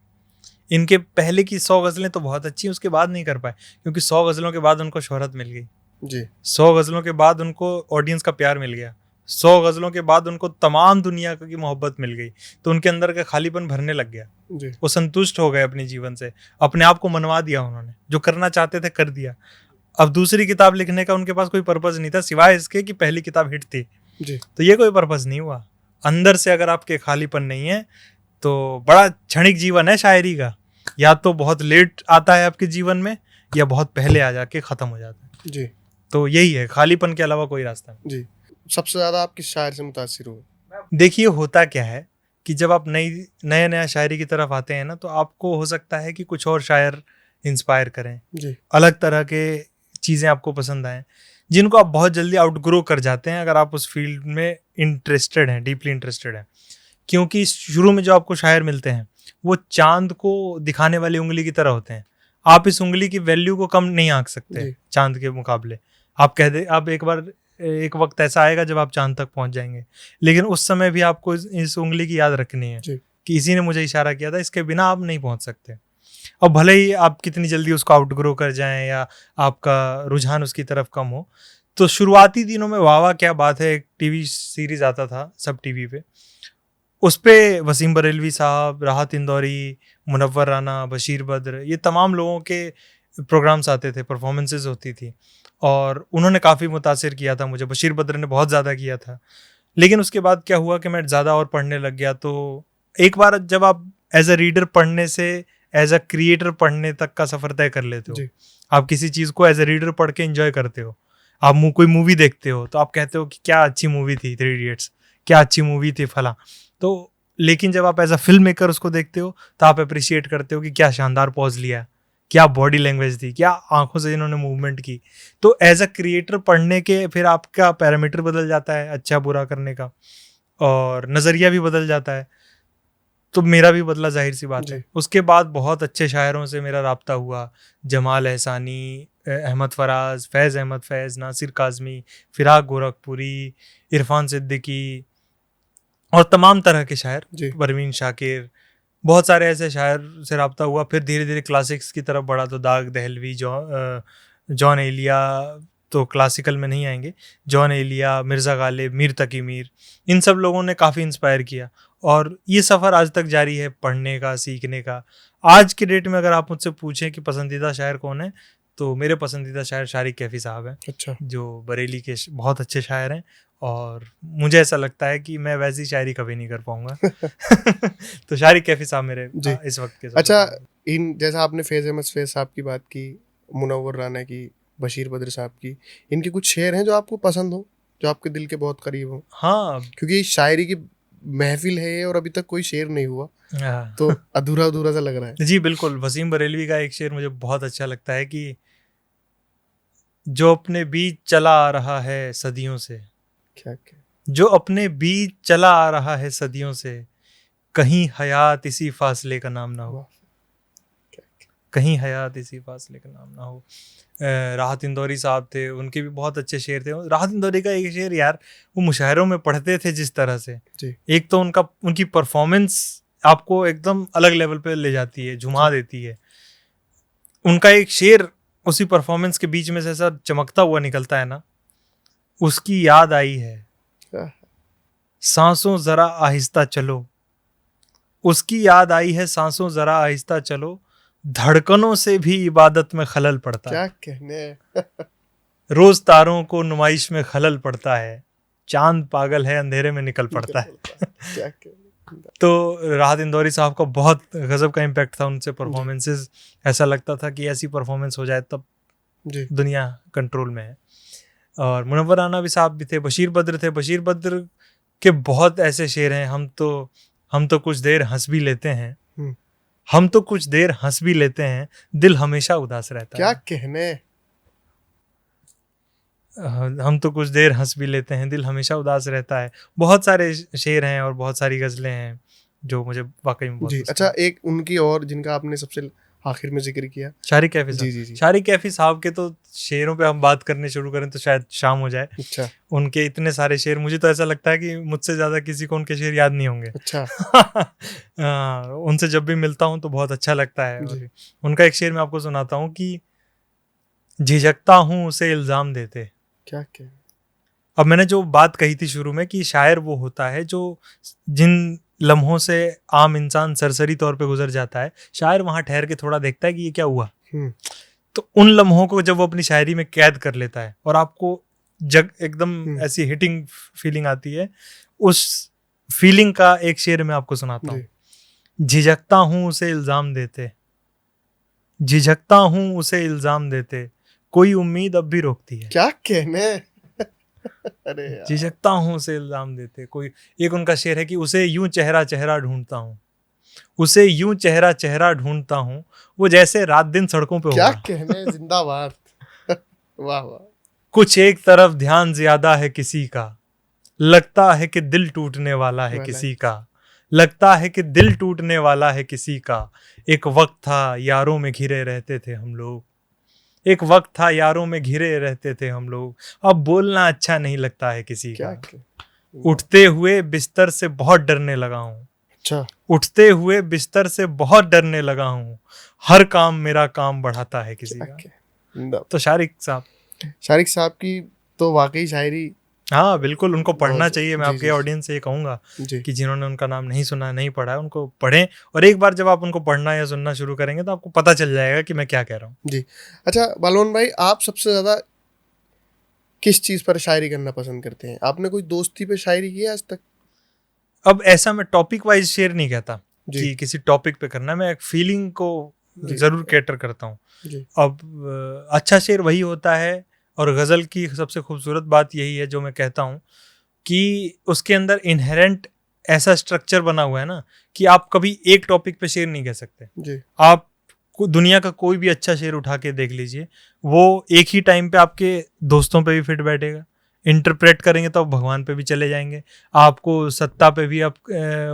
इनके पहले की 100 गज़लें तो बहुत अच्छी, उसके बाद नहीं कर पाए, क्योंकि 100 गज़लों के बाद उनको शोहरत मिल गई जी। 100 गज़लों के बाद उनको ऑडियंस का प्यार मिल गया, 100 गज़लों के बाद उनको तमाम दुनिया की मोहब्बत मिल गई, तो उनके अंदर का खालीपन भरने लग गया जी। वो संतुष्ट हो गए अपने जीवन से, अपने आप को मनवा दिया उन्होंने, जो करना चाहते थे कर दिया। अब दूसरी किताब लिखने का उनके पास कोई पर्पज़ नहीं था सिवाय इसके कि पहली किताब हिट थी जी। तो ये कोई पर्पज़ नहीं हुआ। अंदर से अगर आपके खालीपन नहीं है तो बड़ा क्षणिक जीवन है शायरी का, या तो बहुत लेट आता है आपके जीवन में या बहुत पहले आ जाके ख़त्म हो जाता है। जी। तो यही है, खालीपन के अलावा कोई रास्ता नहीं। जी। सबसे ज़्यादा आप किस शायर से मुतासिर हुए? देखिए होता क्या है कि जब आप नया शायरी की तरफ आते हैं ना, तो आपको हो सकता है कि कुछ और शायर इंस्पायर करें जी। अलग तरह के चीज़ें आपको पसंद आएँ जिनको आप बहुत जल्दी आउटग्रो कर जाते हैं अगर आप उस फील्ड में इंटरेस्टेड हैं, डीपली इंटरेस्टेड हैं। क्योंकि शुरू में जो आपको शायर मिलते हैं वो चांद को दिखाने वाली उंगली की तरह होते हैं। आप इस उंगली की वैल्यू को कम नहीं आंक सकते चांद के मुकाबले। आप कह दे, आप एक वक्त ऐसा आएगा जब आप चांद तक पहुंच जाएंगे, लेकिन उस समय भी आपको इस उंगली की याद रखनी है कि इसी ने मुझे इशारा किया था, इसके बिना आप नहीं पहुंच सकते। और भले ही आप कितनी जल्दी उसको आउटग्रो कर जाएं या आपका रुझान उसकी तरफ कम हो, तो शुरुआती दिनों में वाह वाह क्या बात है, एक टीवी सीरीज आता था सब टीवी पे, उस पे वसीम बरेलवी साहब, राहत इंदौरी, मुनव्वर राना, बशीर बद्र, ये तमाम लोगों के प्रोग्राम्स आते थे, परफॉर्मेंसेज होती थी, और उन्होंने काफ़ी मुतासिर किया था मुझे। बशीर बद्र ने बहुत ज़्यादा किया था। लेकिन उसके बाद क्या हुआ कि मैं ज़्यादा और पढ़ने लग गया। तो एक बार जब आप एज अ रीडर पढ़ने से एज अ क्रिएटर पढ़ने तक का सफ़र तय कर लेते हो, आप किसी चीज़ को एज अ रीडर पढ़ के एंजॉय करते हो, आप कोई मूवी देखते हो तो आप कहते हो कि क्या अच्छी मूवी थी 3 इडियट्स, क्या अच्छी मूवी थी फला। तो लेकिन जब आप एज अ फिल्म मेकर उसको देखते हो तो आप अप्रिशिएट करते हो कि क्या शानदार पॉज लिया, क्या बॉडी लैंग्वेज थी, क्या आंखों से इन्होंने मूवमेंट की। तो एज अ क्रिएटर पढ़ने के फिर आपका पैरामीटर बदल जाता है अच्छा बुरा करने का, और नज़रिया भी बदल जाता है। तो मेरा भी बदला, जाहिर सी बात है। उसके बाद बहुत अच्छे शायरों से मेरा राब्ता हुआ, जमाल एहसानी, अहमद फराज, फैज़ अहमद फैज़, नासिर काज़मी, फिराक गोरखपुरी, इरफान सिद्दीकी और तमाम तरह के शायर, परवीन शाकिर, बहुत सारे ऐसे शायर से राब्ता हुआ। फिर धीरे धीरे क्लासिक्स की तरफ बढ़ा तो दाग दहलवी, जॉन एलिया तो क्लासिकल में नहीं आएंगे, जॉन एलिया, मिर्ज़ा गालिब, मीर तकी मीर, इन सब लोगों ने काफ़ी इंस्पायर किया। और ये सफ़र आज तक जारी है पढ़ने का, सीखने का। आज के डेट में अगर आप मुझसे पूछें कि पसंदीदा शायर कौन है, तो मेरे पसंदीदा शायर शारिक कैफ़ी साहब हैं। अच्छा। जो बरेली के बहुत अच्छे शायर हैं और मुझे ऐसा लगता है कि मैं वैसी शायरी कभी नहीं कर पाऊंगा। तो शारिक कैफी साहब मेरे इस वक्त के अच्छा, इन जैसा आपने फैज़ अहमद फैज़ साहब की बात की, मुनव्वर राना की, बशीर बद्र साहब की, इनके कुछ शेर हैं जो आपको पसंद हो, जो आपके दिल के बहुत करीब हो? हाँ, क्योंकि शायरी की महफिल है और अभी तक कोई शेर नहीं हुआ, तो अधूरा अधूरा सा लग रहा है। जी बिल्कुल, वसीम बरेलवी का एक शेर मुझे बहुत अच्छा लगता है कि जो अपने बीच चला आ रहा है सदियों से, क्या जो अपने बीच चला आ रहा है सदियों से, कहीं हयात इसी फासले का नाम ना हो, कहीं हयात इसी फासले का नाम ना हो। राहत इंदौरी साहब थे, उनके भी बहुत अच्छे शेर थे। राहत इंदौरी का एक शेर यार, वो मुशायरों में पढ़ते थे जिस तरह से, एक तो उनकी परफॉर्मेंस आपको एकदम अलग लेवल पे ले जाती है, झुमा देती है। उनका एक शेर उसी परफॉर्मेंस के बीच में से ऐसा चमकता हुआ निकलता है ना, उसकी याद आई है सांसों जरा आहिस्ता चलो, उसकी याद आई है सांसों जरा आहिस्ता चलो, धड़कनों से भी इबादत में खलल पड़ता क्या है। कहने। रोज तारों को नुमाइश में खलल पड़ता है, चांद पागल है अंधेरे में निकल पड़ता है। क्या तो राहत इंदौरी साहब का बहुत गजब का इम्पैक्ट था उनसे परफॉर्मेंसेस। ऐसा लगता था कि ऐसी परफॉर्मेंस हो जाए तब दुनिया कंट्रोल में है। और मुनव्वर राना भी साहब भी थे, बशीर बद्र थे। बशीर बद्र के बहुत ऐसे शेर हैं, हम तो कुछ देर हंस भी लेते हैं, हम तो कुछ देर हंस भी लेते हैं, दिल हमेशा उदास रहता क्या है। क्या कहने। हम तो कुछ देर हंस भी लेते हैं, दिल हमेशा उदास रहता है। बहुत सारे शेर हैं और बहुत सारी गजलें हैं जो मुझे वाकई में बहुत जी। अच्छा, एक उनकी और जिनका आपने सबसे आखिर में जिक्र किया, शारिक कैफी साहब। जी। शारिक कैफी साहब के तो शेरों पे हम बात करने शुरू करें तो शायद शाम हो जाए। अच्छा। उनके इतने सारे शेर, मुझे तो ऐसा लगता है कि मुझसे ज्यादा किसी को उनके शेर याद नहीं होंगे। अच्छा। उनसे जब भी मिलता हूँ तो बहुत अच्छा लगता है। और उनका एक शेर मैं आपको सुनाता हूँ कि झिझकता हूँ उसे इल्जाम देते। क्या। अब मैंने जो बात कही थी शुरू में कि शायर वो होता है जो जिन लम्हों से आम इंसान सरसरी तौर पे गुजर जाता है, शायर वहां ठहर के थोड़ा देखता है कि ये क्या हुआ। तो उन लम्हों को जब वो अपनी शायरी में कैद कर लेता है और आपको एकदम ऐसी हिटिंग फीलिंग आती है, उस फीलिंग का एक शेर मैं आपको सुनाता हूँ। झिझकता हूँ उसे इल्जाम देते, झिझकता हूँ उसे इल्जाम देते, कोई उम्मीद अब भी रोकती है। क्या कहने। अरे झिझकता हूँ उसे इल्जाम देते कोई। एक उनका शेर है कि उसे यूं चेहरा चेहरा ढूंढता हूँ, उसे यूं चेहरा चेहरा ढूंढता हूँ, वो जैसे रात दिन सड़कों पे क्या होगा। कहने। जिंदाबाद। वाह वाह। कुछ एक तरफ ध्यान ज्यादा है किसी का, लगता है कि दिल टूटने वाला है किसी का, लगता है कि दिल टूटने वाला है किसी का। एक वक्त था यारों में घिरे रहते थे हम लोग, एक वक्त था यारों में घिरे रहते थे हम लोग, अब बोलना अच्छा नहीं लगता है किसी का। उठते हुए बिस्तर से बहुत डरने लगा हूँ। अच्छा। उठते हुए बिस्तर से बहुत डरने लगा हूँ, हर काम मेरा काम बढ़ाता है किसी का। तो शारिक साहब की तो वाकई शायरी, हाँ बिल्कुल, उनको पढ़ना चाहिए। मैं आपके ऑडियंस से ये कहूँगा कि जिन्होंने उनका नाम नहीं सुना, नहीं पढ़ा है, उनको पढ़ें। और एक बार जब आप उनको पढ़ना या सुनना शुरू करेंगे तो आपको पता चल जाएगा कि मैं क्या कह रहा हूँ। जी। अच्छा बालवन भाई, आप सबसे ज़्यादा किस चीज़ पर शायरी करना पसंद करते हैं? आपने कोई दोस्ती पे शायरी की है आज तक? अब ऐसा मैं टॉपिक वाइज शेयर नहीं कहता कि किसी टॉपिक पे करना, मैं एक फीलिंग को ज़रूर कैटर करता हूँ। अब अच्छा शेर वही होता है, और गज़ल की सबसे खूबसूरत बात यही है जो मैं कहता हूँ कि उसके अंदर इनहेरेंट ऐसा स्ट्रक्चर बना हुआ है ना कि आप कभी एक टॉपिक पे शेर नहीं कह सकते। आप दुनिया का कोई भी अच्छा शेर उठा के देख लीजिए, वो एक ही टाइम पे आपके दोस्तों पे भी फिट बैठेगा, इंटरप्रेट करेंगे तो आप भगवान पे भी चले जाएंगे, आपको सत्ता पे भी आप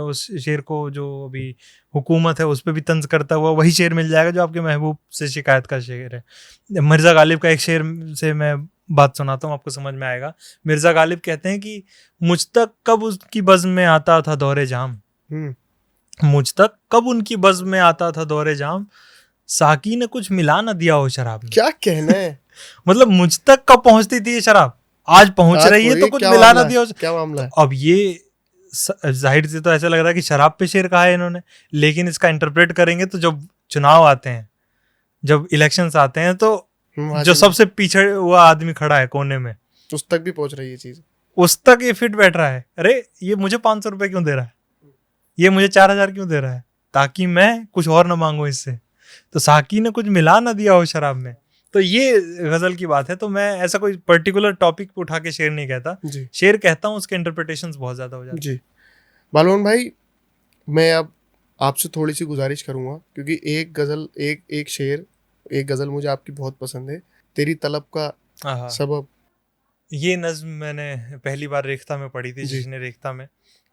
उस शेर को, जो अभी हुकूमत है उस पर भी तंज करता हुआ वही शेर मिल जाएगा जो आपके महबूब से शिकायत का शेर है। मिर्ज़ा गालिब का एक शेर से मैं बात सुनाता हूँ, आपको समझ में आएगा। मिर्ज़ा गालिब कहते हैं कि मुझ तक कब उसकी बज़्म में आता था दौरे जाम, मुझ तक कब उनकी बज़्म में आता था दौरे जाम, साकी ने कुछ मिला ना दिया हो शराब में। क्या कहना है। मतलब मुझ तक कब पहुंचती थी ये शराब, आज पहुंच रही है तो कुछ मिला ना दिया। क्या मामला है? अब ये जाहिर से तो ऐसा लग रहा है कि शराब पे शेर कहा है इन्होंने, लेकिन इसका इंटरप्रेट करेंगे तो जब चुनाव आते हैं, जब इलेक्शंस आते हैं, तो जो सबसे पीछे हुआ आदमी खड़ा है कोने में, उस तक भी पहुंच रही है चीज। उस तक ये फिट बैठ रहा है, अरे ये मुझे 500 रुपये क्यों दे रहा है, ये मुझे 4000 क्यों दे रहा है, ताकि मैं कुछ और ना मांगू इससे। तो साकी ने कुछ मिला ना दिया हो शराब में। तो ये गजल की बात है। तो मैं ऐसा कोई पर्टिकुलर टॉपिक पे उठा के शेर नहीं कहता, शेर कहता हूँ, उसके इंटरप्रिटेशंस बहुत ज्यादा हो जाते हैं। जी बालमोहन भाई, मैं अब आपसे थोड़ी सी गुजारिश करूंगा, क्योंकि एक गजल एक शेर एक गजल मुझे आपकी बहुत पसंद है, तेरी तलब का सबब। ये नज्म मैंने पहली बार रेख्ता में पढ़ी थी, जिसने रेख्ता में,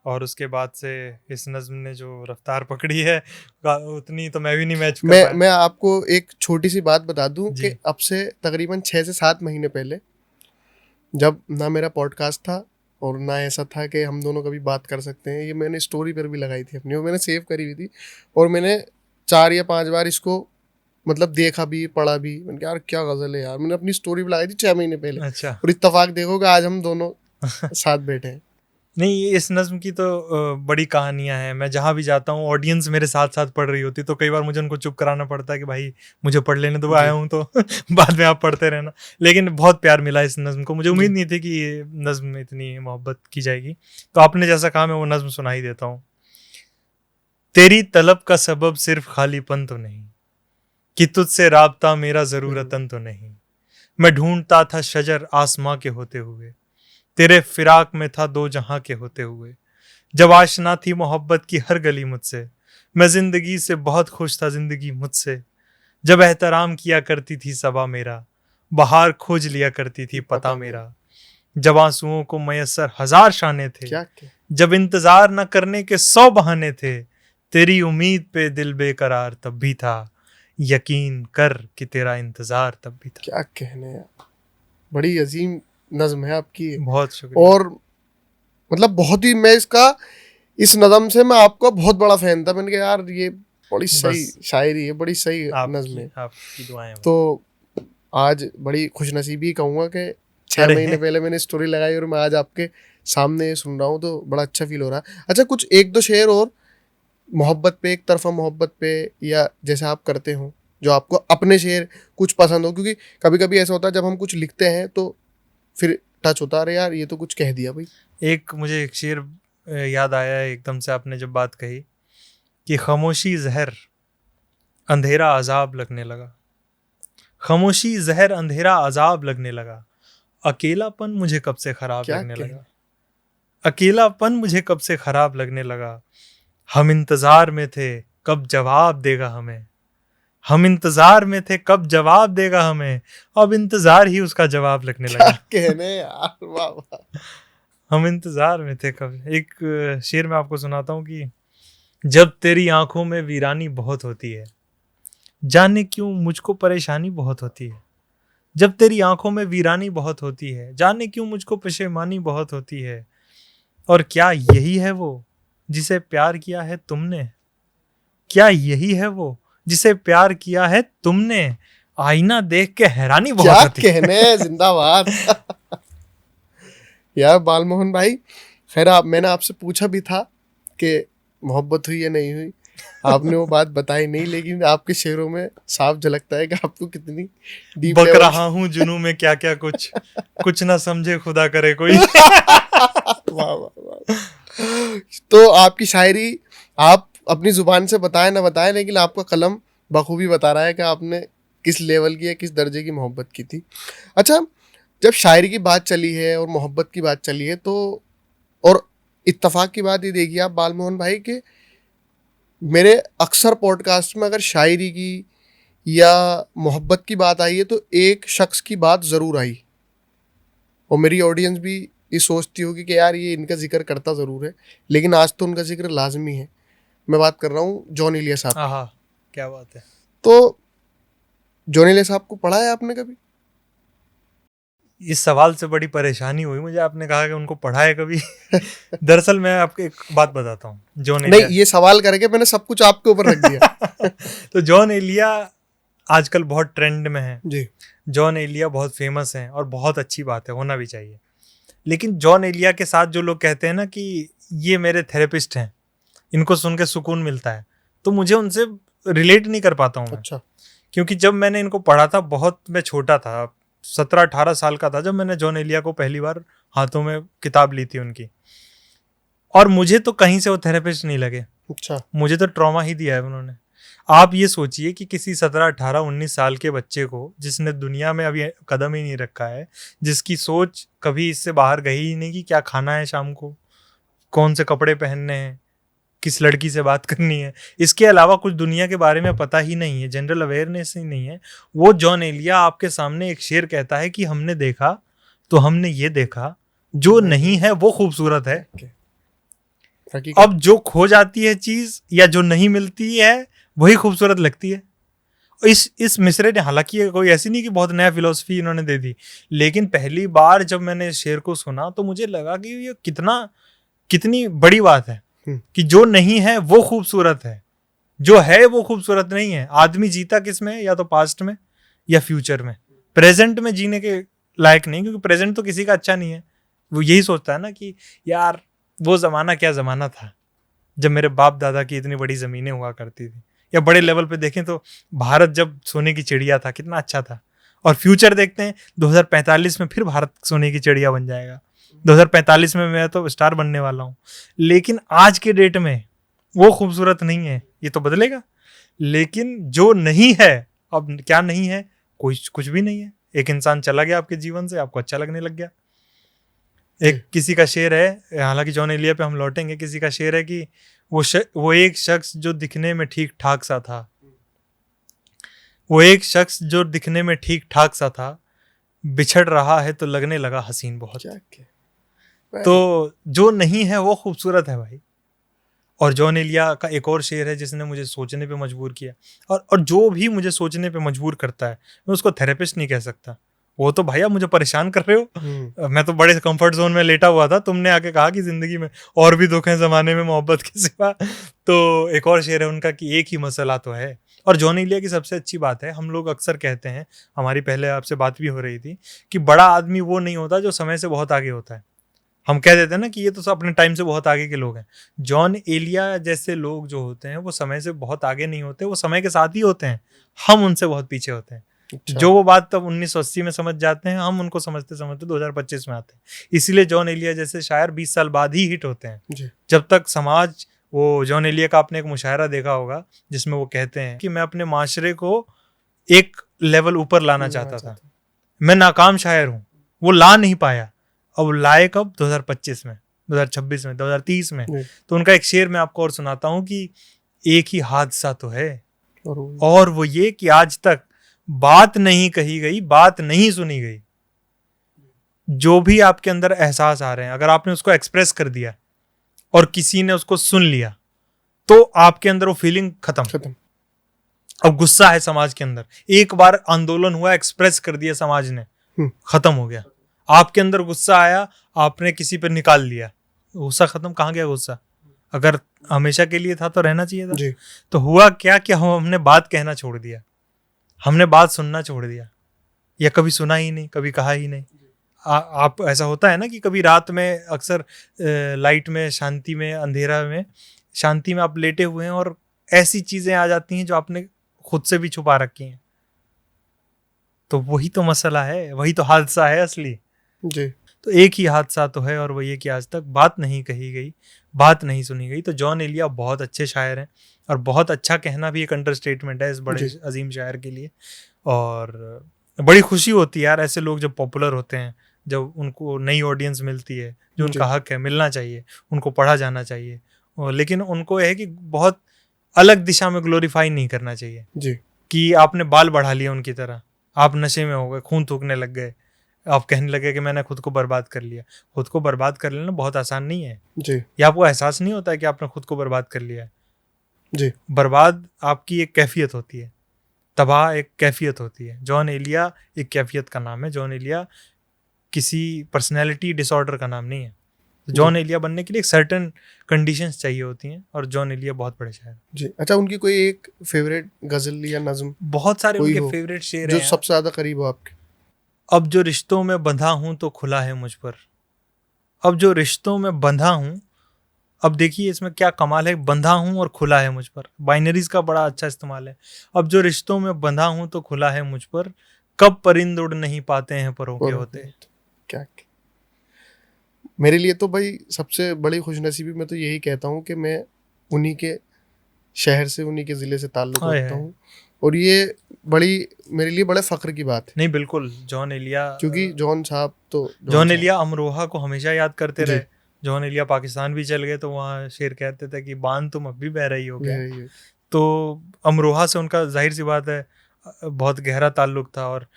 और उसके बाद से इस नज्म ने जो रफ्तार पकड़ी है उतनी तो मैं भी नहीं मैच कर पाया। मैं आपको एक छोटी सी बात बता दूं कि अब से तकरीबन 6 से 7 महीने पहले, जब ना मेरा पॉडकास्ट था और ना ऐसा था कि हम दोनों कभी बात कर सकते हैं, ये मैंने स्टोरी पर भी लगाई थी अपनी, वो मैंने सेव करी हुई थी, और मैंने 4 या 5 बार इसको मतलब देखा भी, पढ़ा भी। मैंने कहा यार क्या गजल है यार, मैंने अपनी स्टोरी पे लगाई थी 6 महीने पहले। अच्छा। और इत्तेफाक देखोगे आज हम दोनों साथ बैठे हैं। नहीं, इस नज्म की तो बड़ी कहानियां हैं। मैं जहाँ भी जाता हूँ, ऑडियंस मेरे साथ साथ पढ़ रही होती, तो कई बार मुझे उनको चुप कराना पड़ता है कि भाई मुझे पढ़ लेने दो, आया हूँ तो बाद में आप पढ़ते रहना। लेकिन बहुत प्यार मिला इस नज्म को, मुझे उम्मीद नहीं थी कि ये नज्म में इतनी मोहब्बत की जाएगी। तो आपने जैसा कहा, मैं वो नज्म सुना ही देता हूँ। तेरी तलब का सबब सिर्फ खालीपन तो नहीं, कि तुझसे राबता मेरा जरूरतन तो नहीं। मैं ढूंढता था शजर आसमां के होते हुए, तेरे फिराक में था दो जहां के होते हुए। जब आशना थी मोहब्बत की हर गली मुझसे, मैं जिंदगी से बहुत खुश था जिंदगी मुझसे। जब एहतराम किया करती थी सबा मेरा, बाहर खोज लिया करती थी पता मेरा। जब आंसुओं को मयसर 1000 शाने थे, जब इंतजार न करने के 100 बहाने थे, तेरी उम्मीद पे दिल बेकरार तब भी था, यकीन कर कि तेरा इंतजार तब भी था। क्या कहने यार, बड़ी अजीम नज्म है आपकी। बहुत शुक्रिया। और मतलब बहुत ही, मैं इस नज्म से मैं आपका बहुत बड़ा फैन था। मैंने कहा यार ये बड़ी सही शायरी है, बड़ी सही नज्म है। आपकी दुआएं। तो आज बड़ी खुशनसीबी कहूँगा कि 6 महीने पहले मैंने स्टोरी लगाई और मैं आज आपके सामने सुन रहा हूँ, तो बड़ा अच्छा फील हो रहा है। अच्छा, कुछ 1-2 शेर और मोहब्बत पे, एक तरफा मोहब्बत पे, या जैसे आप करते हो, जो आपको अपने शेर कुछ पसंद हो, क्योंकि कभी कभी ऐसा होता है जब हम कुछ लिखते हैं तो फिर टच होता है, अरे यार ये तो कुछ कह दिया भाई। एक मुझे एक शेर याद आया है एकदम से, आपने जब बात कही कि खामोशी जहर अंधेरा अजाब लगने लगा, खामोशी जहर अंधेरा अजाब लगने लगा, अकेलापन मुझे कब से खराब लगने लगा, अकेलापन मुझे कब से खराब लगने लगा। हम इंतजार में थे कब जवाब देगा हमें, हम इंतजार में थे कब जवाब देगा हमें, अब इंतजार ही उसका जवाब लगने लगा। कहने यार, वाह वाह। हम इंतजार में थे कब। एक शेर मैं आपको सुनाता हूँ कि जब तेरी आंखों में वीरानी बहुत होती है, जाने क्यों मुझको परेशानी बहुत होती है। जब तेरी आंखों में वीरानी बहुत होती है, जाने क्यों मुझको परेशानी बहुत होती है। और क्या यही है वो जिसे प्यार किया है तुमने, क्या यही है वो जिसे प्यार किया है तुमने, आईना देख के हैरानी बहुत होती है। क्या कहने, जिंदाबाद। यार बालमोहन भाई, खैर मैंने आपसे पूछा भी था कि मोहब्बत हुई या नहीं हुई, आपने वो बात बताई नहीं, लेकिन आपके शेरों में साफ झलकता है कि आपको कितनी डीप बक रहा हूँ जुनू में क्या क्या कुछ, कुछ ना समझे खुदा करे कोई। वाह वाह वाह। तो आपकी शायरी आप अपनी जुबान से बताएं ना बताएं, लेकिन आपका कलम बखूबी बता रहा है कि आपने किस लेवल की या किस दर्जे की मोहब्बत की थी। अच्छा, जब शायरी की बात चली है और मोहब्बत की बात चली है, तो और इत्तेफाक की बात ये देखिए आप बालमोहन भाई के, मेरे अक्सर पॉडकास्ट में अगर शायरी की या मोहब्बत की बात आई है तो एक शख्स की बात ज़रूर आई, और मेरी ऑडियंस भी ये सोचती होगी कि यार ये इनका जिक्र करता ज़रूर है, लेकिन आज तो उनका जिक्र लाजमी है। मैं बात कर रहा हूँ जॉन एलिया साहब। हाँ, क्या बात है। तो जॉन एलिया साहब को पढ़ा है आपने कभी? इस सवाल से बड़ी परेशानी हुई मुझे, आपने कहा कि उनको पढ़ा है कभी। दरअसल मैं आपको एक बात बताता हूँ, जॉन एलिया, नहीं, ये सवाल करके मैंने सब कुछ आपके ऊपर रख दिया। तो जॉन एलिया आजकल बहुत ट्रेंड में है जी। जॉन एलिया बहुत फेमस हैं और बहुत अच्छी बात है, होना भी चाहिए। लेकिन जॉन एलिया के साथ जो लोग कहते हैं ना कि ये मेरे थेरेपिस्ट हैं, इनको सुन के सुकून मिलता है, तो मुझे उनसे रिलेट नहीं कर पाता हूँ। अच्छा। क्योंकि जब मैंने इनको पढ़ा था, बहुत मैं छोटा था, 17-18 साल का था जब मैंने जॉन एलिया को पहली बार हाथों में किताब ली थी उनकी, और मुझे तो कहीं से वो थेरेपिस्ट नहीं लगे। अच्छा। मुझे तो ट्रॉमा ही दिया है उन्होंने। आप ये सोचिए कि किसी 17, 18, 19 साल के बच्चे को, जिसने दुनिया में अभी कदम ही नहीं रखा है, जिसकी सोच कभी इससे बाहर गई ही नहीं कि क्या खाना है शाम को, कौन से कपड़े पहनने हैं, किस लड़की से बात करनी है, इसके अलावा कुछ दुनिया के बारे में पता ही नहीं है, जनरल अवेयरनेस ही नहीं है, वो जॉन एलिया आपके सामने एक शेर कहता है कि हमने देखा तो हमने ये देखा, जो नहीं है वो खूबसूरत है। अब जो खो जाती है चीज या जो नहीं मिलती है वही खूबसूरत लगती है। इस मिसरे ने, हालांकि कोई ऐसी नहीं कि बहुत नया फिलोसफी इन्होंने दे दी, लेकिन पहली बार जब मैंने इस शेर को सुना तो मुझे लगा कि ये कितनी बड़ी बात है कि जो नहीं है वो खूबसूरत है, जो है वो खूबसूरत नहीं है। आदमी जीता किस में, या तो पास्ट में या फ्यूचर में। प्रेजेंट में जीने के लायक नहीं, क्योंकि प्रेजेंट तो किसी का अच्छा नहीं है। वो यही सोचता है ना कि यार वो जमाना क्या जमाना था जब मेरे बाप दादा की इतनी बड़ी जमीनें हुआ करती थी, या बड़े लेवल पे देखें तो भारत जब सोने की चिड़िया था कितना अच्छा था। और फ्यूचर देखते हैं 2045 में फिर भारत सोने की चिड़िया बन जाएगा, 2045 में मैं तो स्टार बनने वाला हूँ। लेकिन आज के डेट में वो खूबसूरत नहीं है, ये तो बदलेगा। लेकिन जो नहीं है, अब क्या नहीं है, कुछ भी नहीं है। एक इंसान चला गया आपके जीवन से, आपको अच्छा लगने लग गया। एक किसी का शेर है, हालांकि जॉन एलिया पे हम लौटेंगे, किसी का शेर है कि वो एक शख्स जो दिखने में ठीक ठाक सा था, वो एक शख्स जो दिखने में ठीक ठाक सा था, बिछड़ रहा है तो लगने लगा हसीन बहुत। तो जो नहीं है वो खूबसूरत है भाई। और जॉन एलिया का एक और शेर है जिसने मुझे सोचने पे मजबूर किया, और जो भी मुझे सोचने पे मजबूर करता है, मैं उसको थेरेपिस्ट नहीं कह सकता। वो तो भैया मुझे परेशान कर रहे हो, मैं तो बड़े कंफर्ट जोन में लेटा हुआ था, तुमने आके कहा कि जिंदगी में और भी दुख हैं जमाने में मोहब्बत के सिवा। तो एक और शेर है उनका कि एक ही मसला तो है। और जॉन एलिया की सबसे अच्छी बात है, हम लोग अक्सर कहते हैं, हमारी पहले आपसे बात भी हो रही थी, कि बड़ा आदमी वो नहीं होता जो समय से बहुत आगे होता है। हम कह देते हैं ना कि ये तो सब अपने टाइम से बहुत आगे के लोग हैं। जॉन एलिया जैसे लोग जो होते हैं वो समय से बहुत आगे नहीं होते, वो समय के साथ ही होते हैं। हम उनसे बहुत पीछे होते हैं। अच्छा। जो वो बात तब 1980 में समझ जाते हैं, हम उनको समझते समझते 2025 में आते हैं। इसीलिए जॉन एलिया जैसे शायर 20 साल बाद ही हिट होते हैं। जब तक समाज, वो जॉन एलिया का आपने एक मुशायरा देखा होगा जिसमें वो कहते हैं कि मैं अपने माशरे को एक लेवल ऊपर लाना चाहता था, मैं नाकाम शायर हूँ, वो ला नहीं पाया। अब लाए कब? 2025 में, 2026 में, 2030 में। तो उनका एक शेर मैं आपको और सुनाता हूँ कि एक ही हादसा तो है, और वो ये कि आज तक बात नहीं कही गई, बात नहीं सुनी गई। जो भी आपके अंदर एहसास आ रहे हैं, अगर आपने उसको एक्सप्रेस कर दिया और किसी ने उसको सुन लिया, तो आपके अंदर वो फीलिंग खत्म। अब गुस्सा है समाज के अंदर, एक बार आंदोलन हुआ, एक्सप्रेस कर दिया समाज ने, खत्म हो गया। आपके अंदर गुस्सा आया, आपने किसी पर निकाल लिया, गुस्सा खत्म। कहाँ गया गुस्सा? अगर हमेशा के लिए था तो रहना चाहिए था जी। तो हुआ क्या कि हमने बात कहना छोड़ दिया, हमने बात सुनना छोड़ दिया, या कभी सुना ही नहीं, कभी कहा ही नहीं। आप ऐसा होता है ना कि कभी रात में अक्सर लाइट में, शांति में, अंधेरा में, शांति में आप लेटे हुए हैं और ऐसी चीजें आ जाती हैं जो आपने खुद से भी छुपा रखी हैं। तो वही तो मसला है, वही तो हादसा है असली जी। तो एक ही हादसा तो है, और वो ये कि आज तक बात नहीं कही गई, बात नहीं सुनी गई। तो जॉन एलिया बहुत अच्छे शायर हैं, और बहुत अच्छा कहना भी एक अंडरस्टेटमेंट है इस बड़े अजीम शायर के लिए। और बड़ी खुशी होती है यार ऐसे लोग जब पॉपुलर होते हैं, जब उनको नई ऑडियंस मिलती है, जो उनका हक है, मिलना चाहिए, उनको पढ़ा जाना चाहिए। लेकिन उनको है कि बहुत अलग दिशा में ग्लोरीफाई नहीं करना चाहिए जी। कि आपने बाल बढ़ा लिया उनकी तरह, आप नशे में हो गए, खून थूकने लग गए, आप कहने लगे कि मैंने खुद को बर्बाद कर लिया। खुद को बर्बाद कर लेना बहुत आसान नहीं है जी। या आपको एहसास नहीं होता है कि आपने खुद को बर्बाद कर लिया है जी। बर्बाद आपकी एक कैफियत होती है, तबाह एक कैफियत होती है। जॉन एलिया एक कैफियत का नाम है, जॉन एलिया किसी पर्सनैलिटी डिसऑर्डर का नाम नहीं है। तो जॉन एलिया बनने के लिए एक सर्टेन कंडीशंस चाहिए होती हैं, और जॉन एलिया बहुत बड़े शायर जी। अच्छा, उनकी कोई एक फेवरेट गजल या नज्म? बहुत सारे उनके फेवरेट शेर जो सबसे ज्यादा करीब हो आपके? अब जो रिश्तों में बंधा हूं तो खुला है मुझ पर, अब जो रिश्तों में बंधा हूं। अब देखिए इसमें क्या कमाल है, बंधा हूं और खुला है मुझ पर, बाइनरीज का बड़ा अच्छा इस्तेमाल है। अब जो रिश्तों में बंधा हूं तो खुला है मुझ पर, कब परिंद उड़ नहीं पाते हैं परों के होते। क्या मेरे लिए तो भाई सबसे बड़ी खुशनसीबी मैं तो यही कहता हूँ कि मैं उन्हीं के शहर से, उन्हीं के ज़िले से ताल्लुक़ हाँ रखता है। हूँ, और ये बड़ी मेरे लिए बड़े फ़ख्र की बात है, नहीं बिल्कुल, जॉन एलिया क्योंकि जॉन साहब तो जॉन जॉन साहब। एलिया अमरोहा को हमेशा याद करते जी, रहे। जॉन एलिया पाकिस्तान भी चल गए तो वहाँ शेर कहते थे कि बांध तुम अब भी बह रही हो वह क्या। है ये। तो अमरोहा से उनका जाहिर सी बात है बहुत गहरा ताल्लुक था। और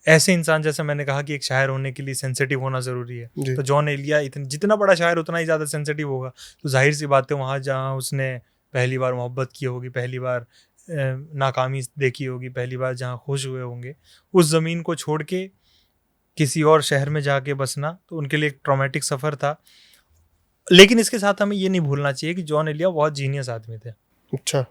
ऐसे इंसान, जैसे मैंने कहा कि एक शायर होने के लिए सेंसिटिव होना ज़रूरी है, जी, तो जॉन एलिया जितना बड़ा शायर उतना ही ज़्यादा सेंसिटिव होगा। तो जाहिर सी बात है वहाँ जहाँ उसने पहली बार मोहब्बत की होगी, पहली बार नाकामी देखी होगी, पहली बार जहाँ खुश हुए होंगे, उस ज़मीन को छोड़ के किसी और शहर में जाके बसना तो उनके लिए एक ट्रॉमेटिक सफ़र था। लेकिन इसके साथ हमें ये नहीं भूलना चाहिए कि जॉन एलिया बहुत जीनियस आदमी थे। अच्छा,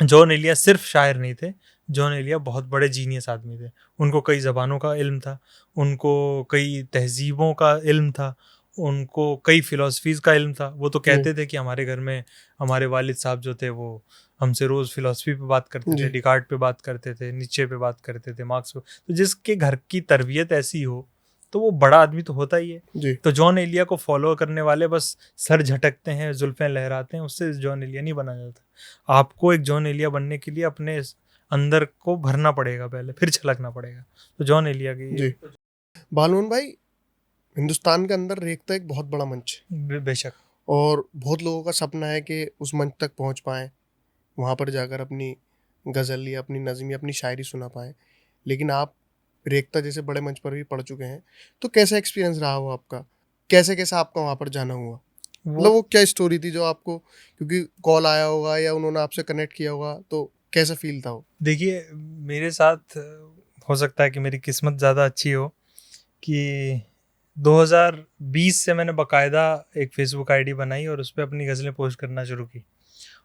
जॉन एलिया सिर्फ शायर नहीं थे, जॉन एलिया बहुत बड़े जीनियस आदमी थे। उनको कई ज़बानों का इल्म था, उनको कई तहज़ीबों का इल्म था, उनको कई फ़िलासफ़ीज़ का इल्म था। वो तो जी, कहते थे कि हमारे घर में हमारे वालिद साहब जो थे वो हमसे रोज़ फ़िलासफ़ी पे बात करते थे, जी, डिकार्ट पे बात करते थे, नीचे पे बात करते थे, मार्क्स पे। तो जिसके घर की तरबियत ऐसी हो तो वो बड़ा आदमी तो होता ही है। जी, तो जॉन एलिया को फॉलो करने वाले बस सर झटकते हैं, जुल्फ़ें लहराते हैं, उससे जॉन एलिया नहीं बना जाता। आपको एक जॉन एलिया बनने के लिए अपने अंदर को भरना पड़ेगा पहले, फिर छलकना पड़ेगा। तो जॉन एलिया की जी। बालमोहन भाई, हिंदुस्तान के अंदर रेख्ता एक बहुत बड़ा मंच है, बेशक। और बहुत लोगों का सपना है कि उस मंच तक पहुंच पाएँ, वहाँ पर जाकर अपनी गज़ल या अपनी नज़्म या अपनी शायरी सुना पाएँ। लेकिन आप रेख्ता जैसे बड़े मंच पर भी पढ़ चुके हैं, तो कैसा एक्सपीरियंस रहा वो आपका? कैसे-कैसे आपका वहाँ पर जाना हुआ? वो मतलब वो क्या स्टोरी थी जो आपको, क्योंकि कॉल आया होगा या उन्होंने आपसे कनेक्ट किया होगा, तो कैसा फ़ील था वो? देखिए, मेरे साथ हो सकता है कि मेरी किस्मत ज़्यादा अच्छी हो कि 2020 से मैंने बाकायदा एक फ़ेसबुक आईडी बनाई और उस पे अपनी गज़लें पोस्ट करना शुरू की,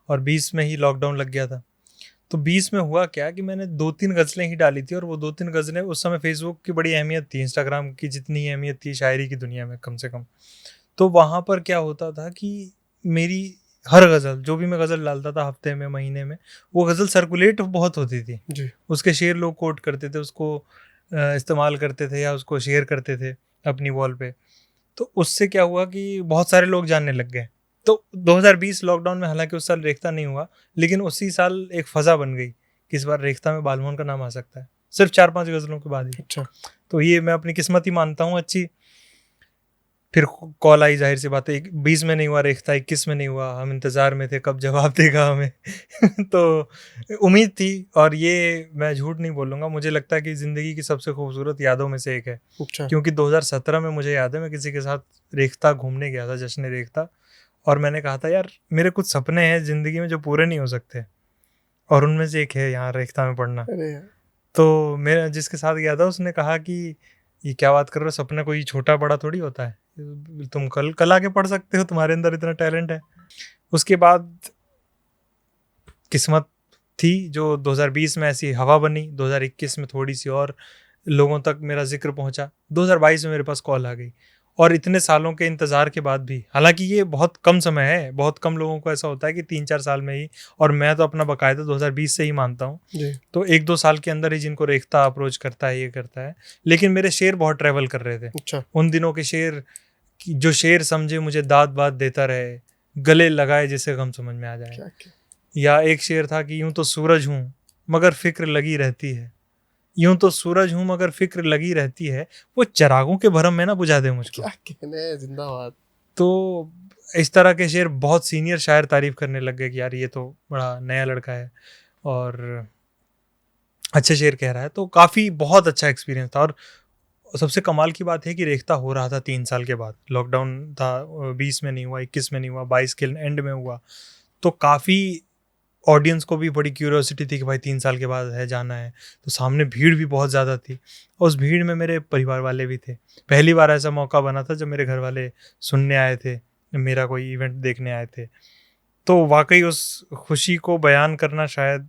और 20 में ही लॉकडाउन लग गया था। तो 20 में हुआ क्या कि मैंने 2-3 गज़लें ही डाली थी, और वो 2-3 गज़लें, उस समय फ़ेसबुक की बड़ी अहमियत थी, इंस्टाग्राम की जितनी अहमियत थी शायरी की दुनिया में कम से कम। तो वहाँ पर क्या होता था कि मेरी हर गज़ल, जो भी मैं गज़ल डालता था हफ़्ते में, महीने में, वो गज़ल सर्कुलेट बहुत होती थी। जी, उसके शेर लोग कोट करते थे, उसको इस्तेमाल करते थे या उसको शेयर करते थे अपनी वॉल पे। तो उससे क्या हुआ कि बहुत सारे लोग जानने लग गए। तो 2020 लॉकडाउन में, हालाँकि उस साल रेख्ता नहीं हुआ, लेकिन उसी साल एक फ़ज़ा बन गई कि इस बार रेख्ता में बालमोहन का नाम आ सकता है, सिर्फ़ 4-5 गज़लों के बाद ही। अच्छा, तो ये मैं अपनी किस्मत ही मानता हूँ अच्छी। फिर कॉल आई, ज़ाहिर सी बात है, 20 में नहीं हुआ रेख्ता, 21 में नहीं हुआ, हम इंतज़ार में थे कब जवाब देगा हमें। तो उम्मीद थी, और ये मैं झूठ नहीं बोलूँगा, मुझे लगता है कि ज़िंदगी की सबसे खूबसूरत यादों में से एक है। अच्छा, क्योंकि 2017 में मुझे याद है मैं किसी के साथ रेख्ता घूमने गया था, जश्न रेख्ता, और मैंने कहा था यार मेरे कुछ सपने हैं ज़िंदगी में जो पूरे नहीं हो सकते, और उनमें से एक है यहाँ रेख्ता में पढ़ना। अरे यार! तो मैं जिसके साथ गया था उसने कहा कि ये क्या बात कर रहे हो, सपना कोई छोटा बड़ा थोड़ी होता है, तुम कल आके पढ़ सकते हो, तुम्हारे अंदर इतना टैलेंट है। उसके बाद किस्मत थी जो 2020 में ऐसी हवा बनी, 2021 में थोड़ी सी और लोगों तक मेरा जिक्र पहुंचा, 2022 में मेरे पास कॉल आ गई। और इतने सालों के इंतज़ार के बाद भी, हालांकि ये बहुत कम समय है, बहुत कम लोगों को ऐसा होता है कि 3-4 साल में ही, और मैं तो अपना बाकायदा 2020 से ही मानता हूँ, जी, तो 1-2 साल के अंदर ही जिनको रेख्ता अप्रोच करता है, ये करता है। लेकिन मेरे शेर बहुत ट्रैवल कर रहे थे अच्छा, उन दिनों के शेर, जो शेर समझे मुझे दाद बात देता रहे, गले लगाए जिसे गम समझ में आ जाए। क्या-क्या? या एक शेर था कि यूं तो सूरज हूँ मगर फिक्र लगी रहती है, यूं तो सूरज हूँ मगर फिक्र लगी रहती है, वो चरागों के भरम में ना बुझा दे मुझको। क्या कहने हैं, ज़िंदाबाद! तो इस तरह के शेर बहुत सीनियर शायर तारीफ करने लग गए कि यार ये तो बड़ा नया लड़का है और अच्छे शेर कह रहा है। तो काफ़ी बहुत अच्छा एक्सपीरियंस था। और सबसे कमाल की बात है कि रेख्ता हो रहा था 3 साल के बाद, लॉकडाउन था, 20 में नहीं हुआ, 21 में नहीं हुआ, 22 के एंड में हुआ। तो काफ़ी ऑडियंस को भी बड़ी क्यूरियोसिटी थी कि भाई 3 साल के बाद है, जाना है। तो सामने भीड़ भी बहुत ज़्यादा थी, और उस भीड़ में मेरे परिवार वाले भी थे। पहली बार ऐसा मौका बना था जब मेरे घर वाले सुनने आए थे, मेरा कोई इवेंट देखने आए थे। तो वाकई उस खुशी को बयान करना शायद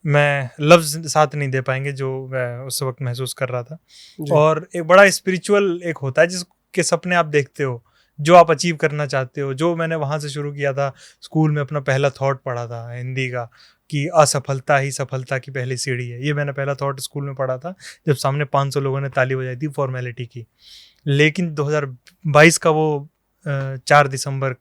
मैं लफ्ज़ साथ नहीं दे पाएंगे जो मैं उस वक्त महसूस कर रहा था। जी, और एक बड़ा स्पिरिचुअल एक होता है जिसके सपने आप देखते हो, जो आप अचीव करना चाहते हो। जो मैंने वहाँ से शुरू किया था, स्कूल में अपना पहला थॉट पढ़ा था हिंदी का कि असफलता ही सफलता की पहली सीढ़ी है। ये मैंने पहला थॉट स्कूल में पढ़ा था जब सामने 500 लोगों ने ताली बजाई थी फॉर्मेलिटी की। लेकिन 2022 का वो 4 दिसंबर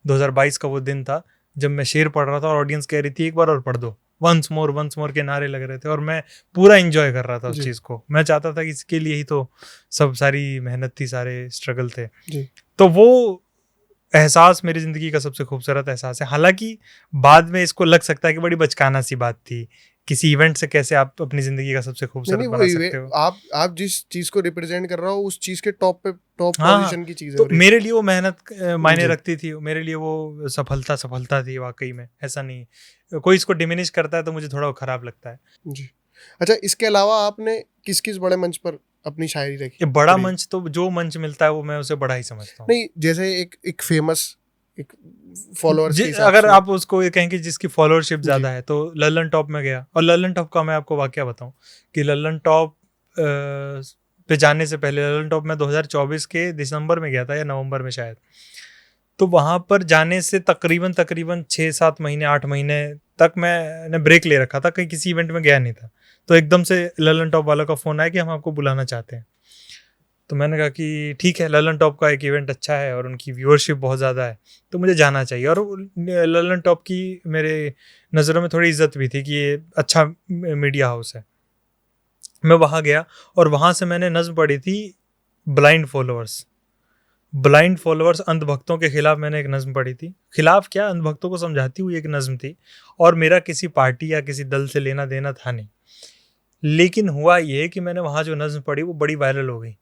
2022 का वो दिन था जब मैं शेर पढ़ रहा था और ऑडियंस कह रही थी एक बार और पढ़ दो, वंस मोर के नारे लग रहे थे और मैं पूरा एंजॉय कर रहा था उस चीज़ को। मैं चाहता था कि इसके लिए ही तो सब सारी मेहनत थी, सारे स्ट्रगल थे जी। तो वो एहसास मेरी ज़िंदगी का सबसे खूबसूरत एहसास है। हालांकि बाद में इसको लग सकता है कि बड़ी बचकाना सी बात थी, किसी इवेंट से कैसे आप अपनी ज़िंदगी का सबसे खूबसूरत बना सकते हो। आप जिस चीज़ को रिप्रेजेंट कर रहा हो उस चीज़ के टॉप हाँ, पोजीशन की चीज़ है। तो मेरे लिए वो मेहनत मायने जी। रखती थी, मेरे लिए वो सफलता थी वाकई में। ऐसा नहीं कोई इसको डिमिनिश करता है तो मुझे थोड़ा खराब लगता है। जी। अच्छा, इसके अलावा आपने किस किस बड़े मंच पर अपनी शायरी रखी? ये बड़ा मंच तो जो मंच मिलता है वो मैं उसे बड़ा ही समझता हूँ। नहीं, जैसे एक फेमस एक फॉलोअर्स के हिसाब अगर से आप उसको ये कहें कि जिसकी फॉलोअरशिप जी। ज़्यादा है तो लल्लन टॉप में गया। और लल्लन टॉप का मैं आपको वाकया बताऊं कि लल्लन टॉप पे जाने से पहले, लल्लन टॉप में 2024 के दिसंबर में गया था या नवंबर में शायद, तो वहाँ पर जाने से तकरीबन 6-7 महीने 8 महीने तक मैंने ब्रेक ले रखा था, कहीं किसी इवेंट में गया नहीं था। तो एकदम से लल्लन टॉप वालों का फ़ोन आया कि हम आपको बुलाना चाहते हैं। तो मैंने कहा कि ठीक है, लल्लन टॉप का एक इवेंट अच्छा है और उनकी व्यूअरशिप बहुत ज़्यादा है तो मुझे जाना चाहिए। और लल्लन टॉप की मेरे नज़रों में थोड़ी इज्जत भी थी कि ये अच्छा मीडिया हाउस है। मैं वहाँ गया और वहाँ से मैंने नज़्म पढ़ी थी ब्लाइंड फॉलोअर्स अंधभक्तों के खिलाफ मैंने एक नज़्म पढ़ी थी। खिलाफ क्या, अंधभक्तों को समझाती हुई एक नज़्म थी और मेरा किसी पार्टी या किसी दल से लेना देना था नहीं। लेकिन हुआ ये कि मैंने वहाँ जो नज़्म पढ़ी वो बड़ी वायरल हो गई।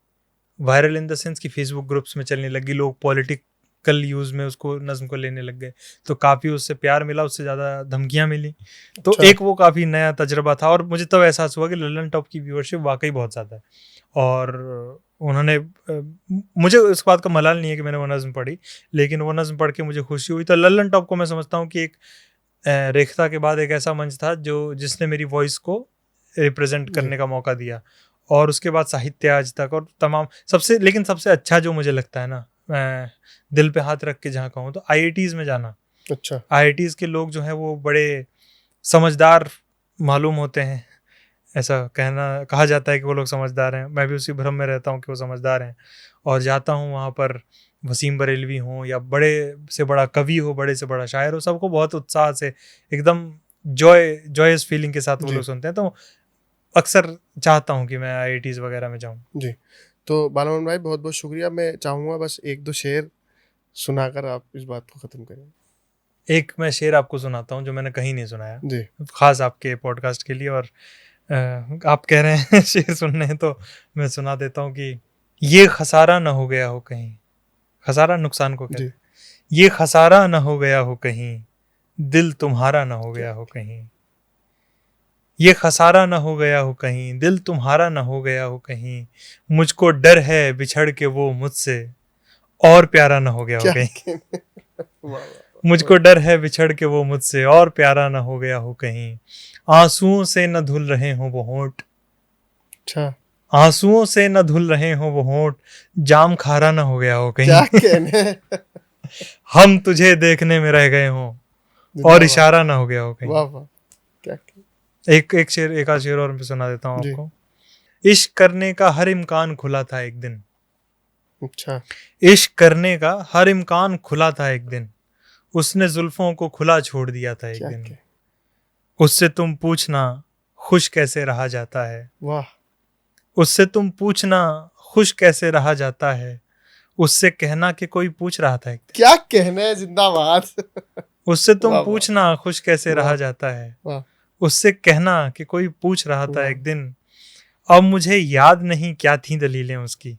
वायरल इन द सेंस कि फेसबुक ग्रुप्स में चलने लगी, लोग पॉलिटिकल यूज़ में उसको नज़्म को लेने लग गए, तो काफ़ी उससे प्यार मिला, उससे ज़्यादा धमकियाँ मिली। तो अच्छा। एक वो काफ़ी नया तजर्बा था और मुझे तब एहसास हुआ कि लल्लन टॉप की व्यूअरशिप वाकई बहुत ज़्यादा है। और उन्होंने मुझे इस बात का मलाल नहीं है कि मैंने वो नज़्म पढ़ी, लेकिन वो नज़्म पढ़ के मुझे खुशी हुई। तो लल्लन टॉप को मैं समझता हूँ कि एक रेखता के बाद एक ऐसा मंच था जिसने मेरी वॉइस को रिप्रेजेंट करने का मौका दिया। और उसके बाद साहित्य आज तक और तमाम सबसे अच्छा जो मुझे लगता है ना, मैं दिल पे हाथ रख के जहाँ कहूँ तो IITs में जाना। अच्छा। IITs के लोग जो हैं वो बड़े समझदार मालूम होते हैं, ऐसा कहा जाता है कि वो लोग समझदार हैं। मैं भी उसी भ्रम में रहता हूँ कि वो समझदार हैं। और जाता हूँ वहाँ पर, वसीम बरेलवी हों या बड़े से बड़ा कवि हो, बड़े से बड़ा शायर हो, सबको बहुत उत्साह से एकदम जॉयस फीलिंग के साथ वो लोग सुनते हैं। तो अक्सर चाहता हूँ कि मैं IITs वगैरह में जाऊँ। जी। तो बालमन भाई बहुत बहुत शुक्रिया। मैं चाहूँगा बस 1-2 शेर सुनाकर आप इस बात को ख़त्म करें। एक मैं शेर आपको सुनाता हूँ जो मैंने कहीं नहीं सुनाया जी। खास आपके पॉडकास्ट के लिए। और आप कह रहे हैं शेर सुनने, तो मैं सुना देता हूँ कि ये खसारा न हो गया हो कहीं, खसारा नुकसान को कहते हैं, ये खसारा न हो गया हो कहीं, दिल तुम्हारा न हो गया हो कहीं, ये खसारा न हो गया हो कहीं, दिल तुम्हारा न हो गया हो कहीं, मुझको डर है बिछड़ के वो मुझसे और प्यारा न हो गया हो कहीं, मुझको डर है बिछड़ के वो मुझसे और प्यारा न हो गया हो कहीं, आंसुओं से न धुल रहे हो वो होंठ, अच्छा, आंसुओं से न धुल रहे हो वो होंठ, जाम खारा न हो गया हो कहीं, क्या कहने हम तुझे देखने में रह गए हों और इशारा न हो गया हो कहीं। वाह वाह, क्या एक आध शेर और मैं सुना देता हूँ आपको। इश्क करने का हर इम्कान खुला था एक दिन, अच्छा, इश्क करने का हर इम्कान खुला था एक दिन, उसने जुल्फों को खुला छोड़ दिया था एक दिन, उससे तुम पूछना खुश कैसे रहा जाता है, वाह, उससे तुम पूछना खुश कैसे रहा जाता है, उससे कहना कि कोई पूछ रहा था एक दिन, क्या कहने, जिंदाबाद उससे तुम पूछना खुश कैसे रहा जाता है, उससे कहना कि कोई पूछ रहा था एक दिन, अब मुझे याद नहीं क्या थी दलीलें उसकी,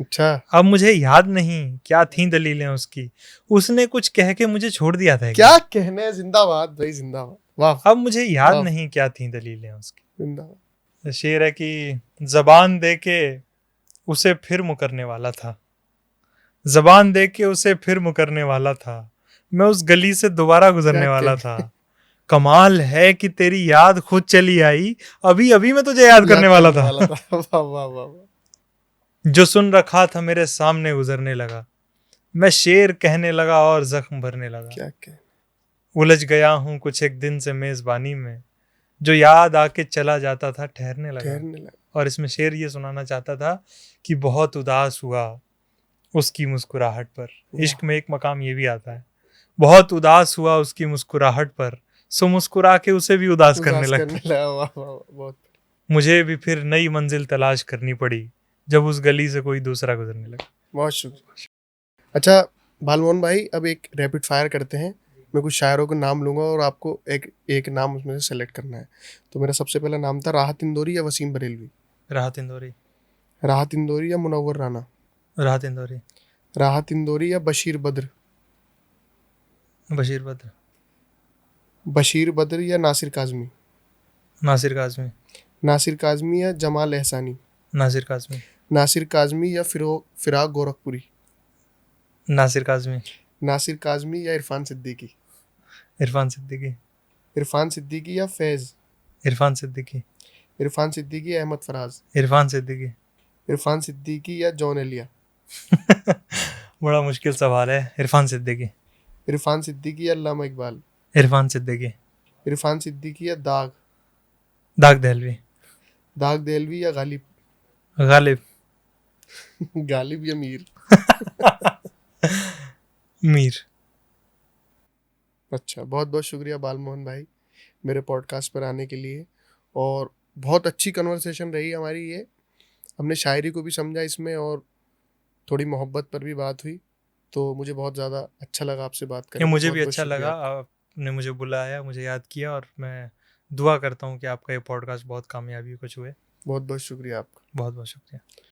अच्छा, अब मुझे याद नहीं क्या थी दलीलें उसकी, उसने कुछ कह के मुझे छोड़ दिया था। क्या कहने, जिंदाबाद भाई, जिंदाबाद, वाह। अब मुझे याद नहीं क्या थी दलीलें उसकी। जिंदाबाद। शेर है कि जबान दे के उसे फिर मुकरने वाला था, जबान दे के उसे फिर मुकरने वाला था, मैं उस गली से दोबारा गुजरने वाला था, कमाल है कि तेरी याद खुद चली आई, अभी अभी मैं तुझे याद करने वाला था। वाह वाह वाह। जो सुन रखा था मेरे सामने गुजरने लगा, मैं शेर कहने लगा और जख्म भरने लगा, क्या उलझ गया हूँ कुछ एक दिन से मेजबानी में, जो याद आके चला जाता था ठहरने लगा। और इसमें शेर ये सुनाना चाहता था कि बहुत उदास हुआ उसकी मुस्कुराहट पर। इश्क में एक मकाम ये भी आता है, बहुत उदास हुआ उसकी मुस्कुराहट पर, सो मुस्कुरा के उसे भी उदास करने लगा। वाह वाह, बहुत मुझे भी फिर नई मंजिल तलाश करनी पड़ी जब उस गली से कोई दूसरा गुजरने लगा। बहुत शुक्रिया। अच्छा बालमोहन भाई, अब एक रैपिड फायर करते हैं। मैं कुछ शायरों के नाम लूंगा और आपको एक एक नाम उसमें से सेलेक्ट करना है। तो मेरा सबसे पहला नाम था राहत इंदौरी या वसीम बरेलवी? राहत इंदौरी। राहत इंदौरी या मुनव्वर राना? राहत इंदौरी। राहत इंदौरी या बशीर बद्र? बशीर बद्र। बशीर बद्र या नासिर काजमी? नासिर काजमी। नासिर काजमी या जमाल एहसानी? नासिर काजमी। नासिर काजमी या फिराक गोरखपुरी? नासिर काजमी। नासिर काजमी या इरफान सिद्दीकी? इरफान सिद्दीकी। इरफान सिद्दीकी या फैज? इरफान सिद्दीकी। इरफान सिद्दीकी या अहमद फराज? इरफान सिद्दीकी। इरफान सिद्दीकी या जॉन एलिया? बड़ा मुश्किल सवाल है। इरफान सिद्दीकी। इरफान सिद्दीकी या अल्लामा इकबाल? इरफान सिद्दीकी। इरफान सिद्दीकी या दाग? दाग दहलवी। दाग देलवी या गालिब? गालिब। गालिब या मीर? मीर। अच्छा, बहुत बहुत शुक्रिया बालमोहन भाई मेरे पॉडकास्ट पर आने के लिए। और बहुत अच्छी कन्वर्सेशन रही हमारी ये। हमने शायरी को भी समझा इसमें और थोड़ी मोहब्बत पर भी बात हुई। तो मुझे बहुत ज़्यादा अच्छा लगा आपसे बात करके। मुझे बहुत भी बहुत अच्छा शुक्रिया लगा, आपका। आपने मुझे बुलाया, मुझे याद किया, और मैं दुआ करता हूँ कि आपका ये पॉडकास्ट बहुत कामयाबी को छुए। बहुत बहुत शुक्रिया आपका। बहुत बहुत शुक्रिया।